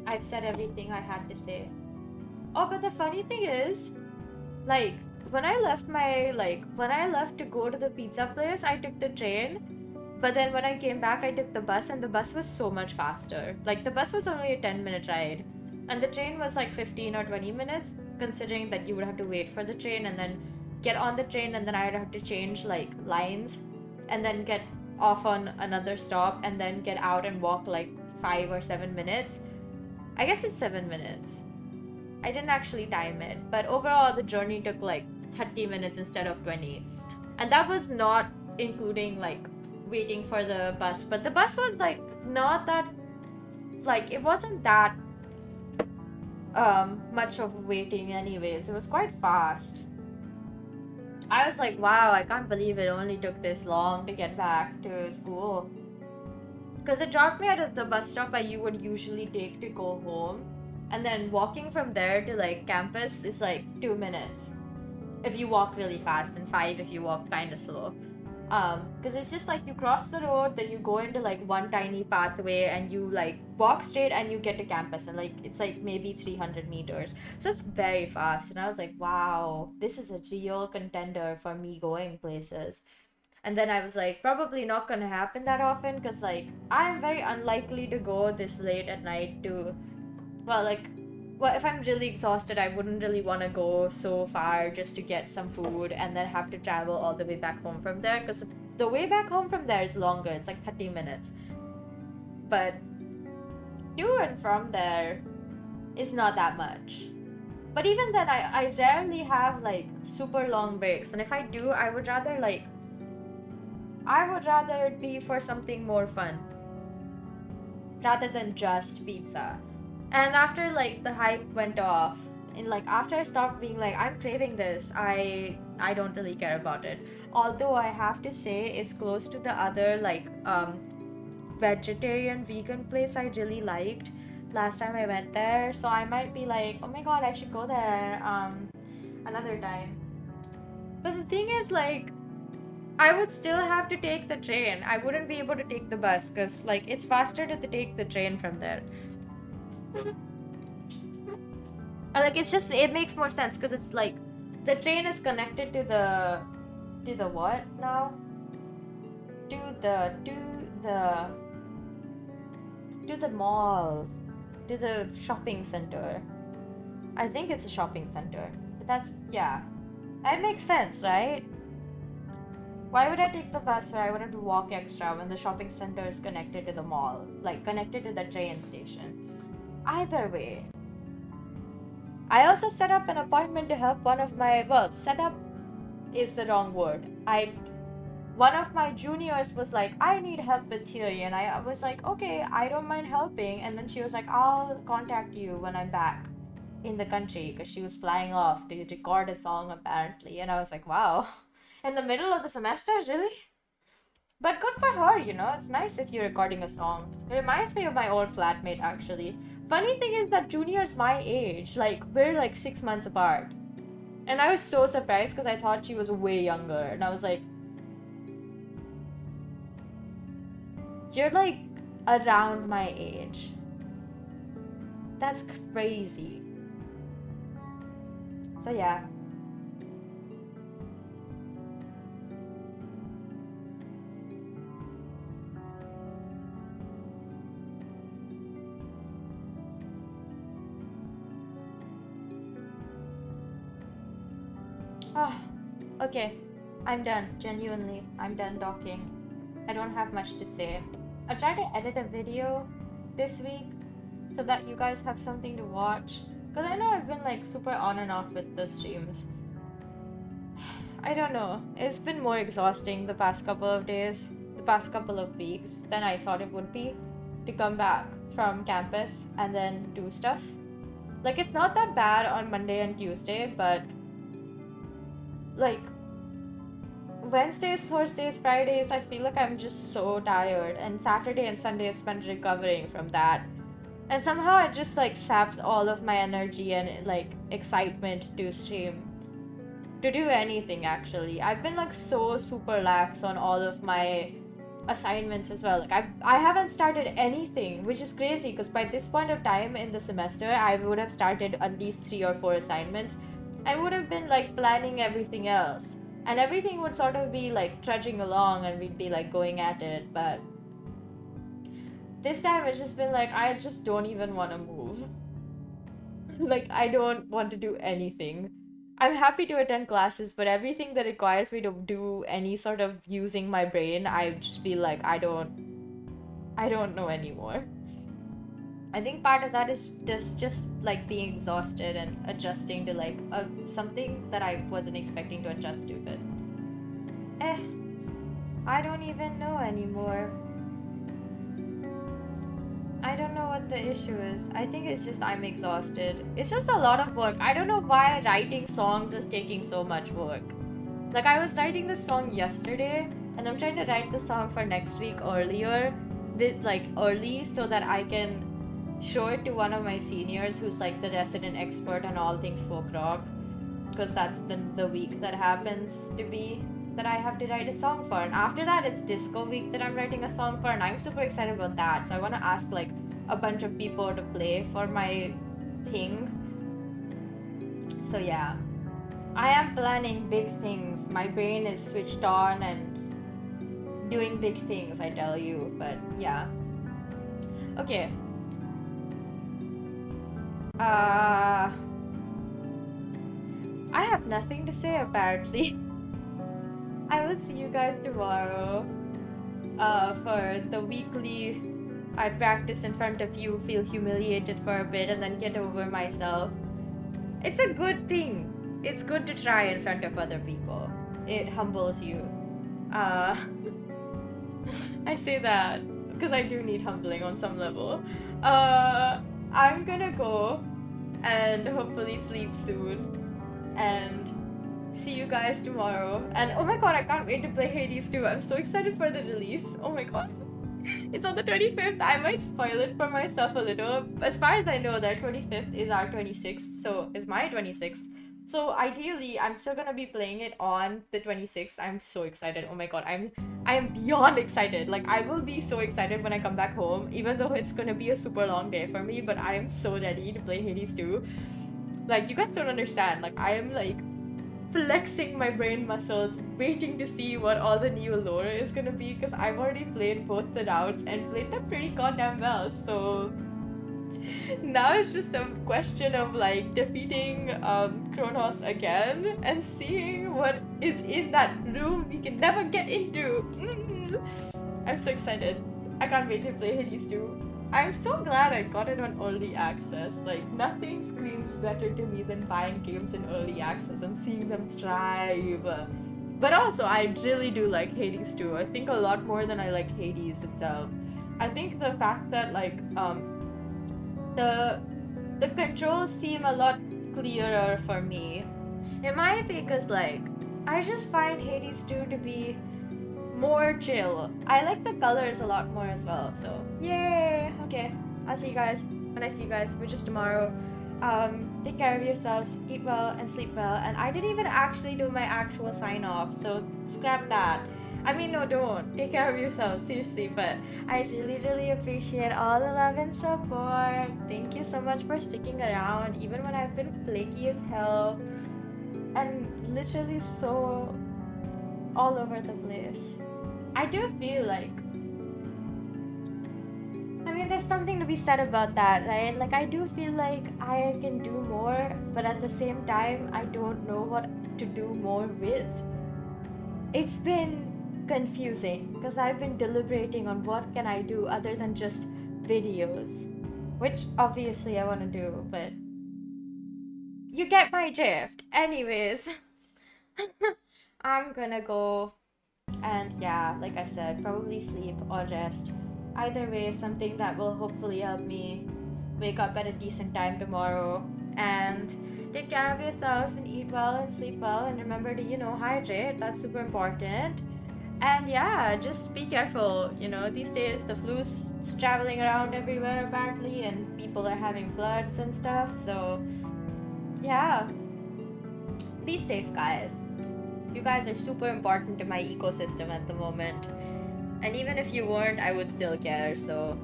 I've said everything I had to say. Oh, but the funny thing is, like, when I left to go to the pizza place, I took the train. But then when I came back, I took the bus, and the bus was so much faster. Like, the bus was only a 10-minute ride. And the train was like 15 or 20 minutes, considering that you would have to wait for the train and then get on the train, and then I'd have to change, like, lines and then get off on another stop and then get out and walk, like, 5 or 7 minutes. I guess it's 7 minutes. I didn't actually time it, but overall the journey took like 30 minutes instead of 20. And that was not including like waiting for the bus, but the bus was like not that, like, it wasn't that much of waiting anyways. It was quite fast. I was like, wow, I can't believe it only took this long to get back to school. Because it dropped me at the bus stop I would usually take to go home. And then walking from there to like campus is like 2 minutes if you walk really fast, and 5 if you walk kind of slow. Because it's just like you cross the road, then you go into like one tiny pathway and you like walk straight and you get to campus, and like it's like maybe 300 meters. So it's very fast, and I was like, wow, this is a real contender for me going places. And then I was like, probably not gonna happen that often, because like I'm very unlikely to go this late at night to, well, if I'm really exhausted, I wouldn't really want to go so far just to get some food and then have to travel all the way back home from there, because the way back home from there is longer. It's like 30 minutes. But to and from there is not that much. But even then, I rarely have like super long breaks. And if I do, I would rather it be for something more fun rather than just pizza. And after like the hype went off, and like after I stopped being like, I'm craving this, I don't really care about it. Although I have to say it's close to the other like vegetarian vegan place I really liked last time I went there, so I might be like, oh my god, I should go there another time. But the thing is, like, I would still have to take the train. I wouldn't be able to take the bus, because like it's faster to take the train from there. Like, it's just, it makes more sense because it's like the train is connected to the what now? To the mall, to the shopping center. I think it's a shopping center, but that's, yeah, that makes sense, right? Why would I take the bus where I would have to walk extra when the shopping center is connected to the mall, like connected to the train station? Either way. I also set up an appointment to help one of my, well, set up is the wrong word. One of my juniors was like, I need help with theory, and I was like, okay, I don't mind helping. And then she was like, I'll contact you when I'm back in the country, because she was flying off to record a song apparently. And I was like, wow, in the middle of the semester, really? But good for her, you know, it's nice if you're recording a song. It reminds me of my old flatmate, actually. Funny thing is that Junior's my age, like, we're like 6 months apart. And I was so surprised because I thought she was way younger. And I was like, you're like around my age. That's crazy. So yeah. Oh, okay. I'm done. Genuinely, I'm done talking. I don't have much to say. I'll try to edit a video this week so that you guys have something to watch. Because I know I've been like super on and off with the streams. I don't know. It's been more exhausting the past couple of days, the past couple of weeks than I thought it would be to come back from campus and then do stuff. Like, it's not that bad on Monday and Tuesday, but like Wednesdays, Thursdays, Fridays, I feel like I'm just so tired, and Saturday and Sunday I spent recovering from that. And somehow it just like saps all of my energy and like excitement to stream. To do anything actually. I've been like so super lax on all of my assignments as well. Like I haven't started anything, which is crazy because by this point of time in the semester I would have started at least 3 or 4 assignments. I would have been like planning everything else. And everything would sort of be like trudging along and we'd be like going at it, but this time it's just been like I just don't even want to move. Like I don't want to do anything. I'm happy to attend classes, but everything that requires me to do any sort of using my brain, I just feel like I don't know anymore. I think part of that is just like being exhausted and adjusting to like something that I wasn't expecting to adjust to, but I don't even know anymore. I don't know what the issue is. I think it's just I'm exhausted. It's just a lot of work. I don't know why writing songs is taking so much work. Like I was writing this song yesterday and I'm trying to write the song for next week early so that I can show it to one of my seniors who's like the resident expert on all things folk rock, because that's the week that happens to be that I have to write a song for. And after that it's disco week that I'm writing a song for, and I'm super excited about that. So I want to ask like a bunch of people to play for my thing. So yeah, I am planning big things. My brain is switched on and doing big things, I tell you. But yeah, okay. I have nothing to say apparently. I will see you guys tomorrow for the weekly I practice in front of you, feel humiliated for a bit, and then get over myself. It's a good thing. It's good to try in front of other people. It humbles you. I say that because I do need humbling on some level. I'm gonna go and hopefully sleep soon and see you guys tomorrow. And oh my god, I can't wait to play Hades too. I'm so excited for the release. Oh my god. It's on the 25th. I might spoil it for myself a little. As far as I know, their 25th is our 26th, so it's my 26th. So ideally, I'm still gonna be playing it on the 26th. I'm so excited. Oh my god, I am beyond excited. Like, I will be so excited when I come back home, even though it's gonna be a super long day for me, but I am so ready to play Hades 2. Like, you guys don't understand. Like, I am like flexing my brain muscles, waiting to see what all the new lore is gonna be, because I've already played both the routes and played them pretty goddamn well. So now it's just a question of like defeating Kronos again and seeing what is in that room we can never get into. I'm so excited. I can't wait to play Hades 2. I'm so glad I got it on early access. Like, nothing screams better to me than buying games in early access and seeing them thrive. But also, I really do like Hades 2. I think a lot more than I like Hades itself. I think the fact that like the controls seem a lot clearer for me. It might be because like I just find Hades 2 to be more chill. I like the colors a lot more as well, so yay. Okay, I'll see you guys when I see you guys, which is tomorrow. Take care of yourselves, eat well and sleep well. And I didn't even actually do my actual sign off, so scrap that. I mean, no, don't. Take care of yourselves, seriously. But I really appreciate all the love and support. Thank you so much for sticking around, even when I've been flaky as hell and literally so all over the place. I do feel like, I mean, there's something to be said about that, right? Like, I do feel like I can do more, but at the same time, I don't know what to do more with. It's been confusing because I've been deliberating on what can I do other than just videos, which obviously I want to do, but you get my drift. Anyways, I'm gonna go. And yeah, like I said, probably sleep or rest. Either way, something that will hopefully help me wake up at a decent time tomorrow and take care of yourselves and eat well and sleep well, and remember to, you know, hydrate. That's super important. And yeah, just be careful. You know, these days the flu's traveling around everywhere apparently, and people are having floods and stuff. So yeah, be safe, guys. You guys are super important to my ecosystem at the moment. And even if you weren't, I would still care. So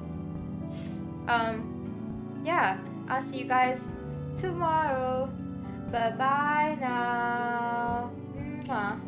yeah, I'll see you guys tomorrow. Bye bye now. Mwah.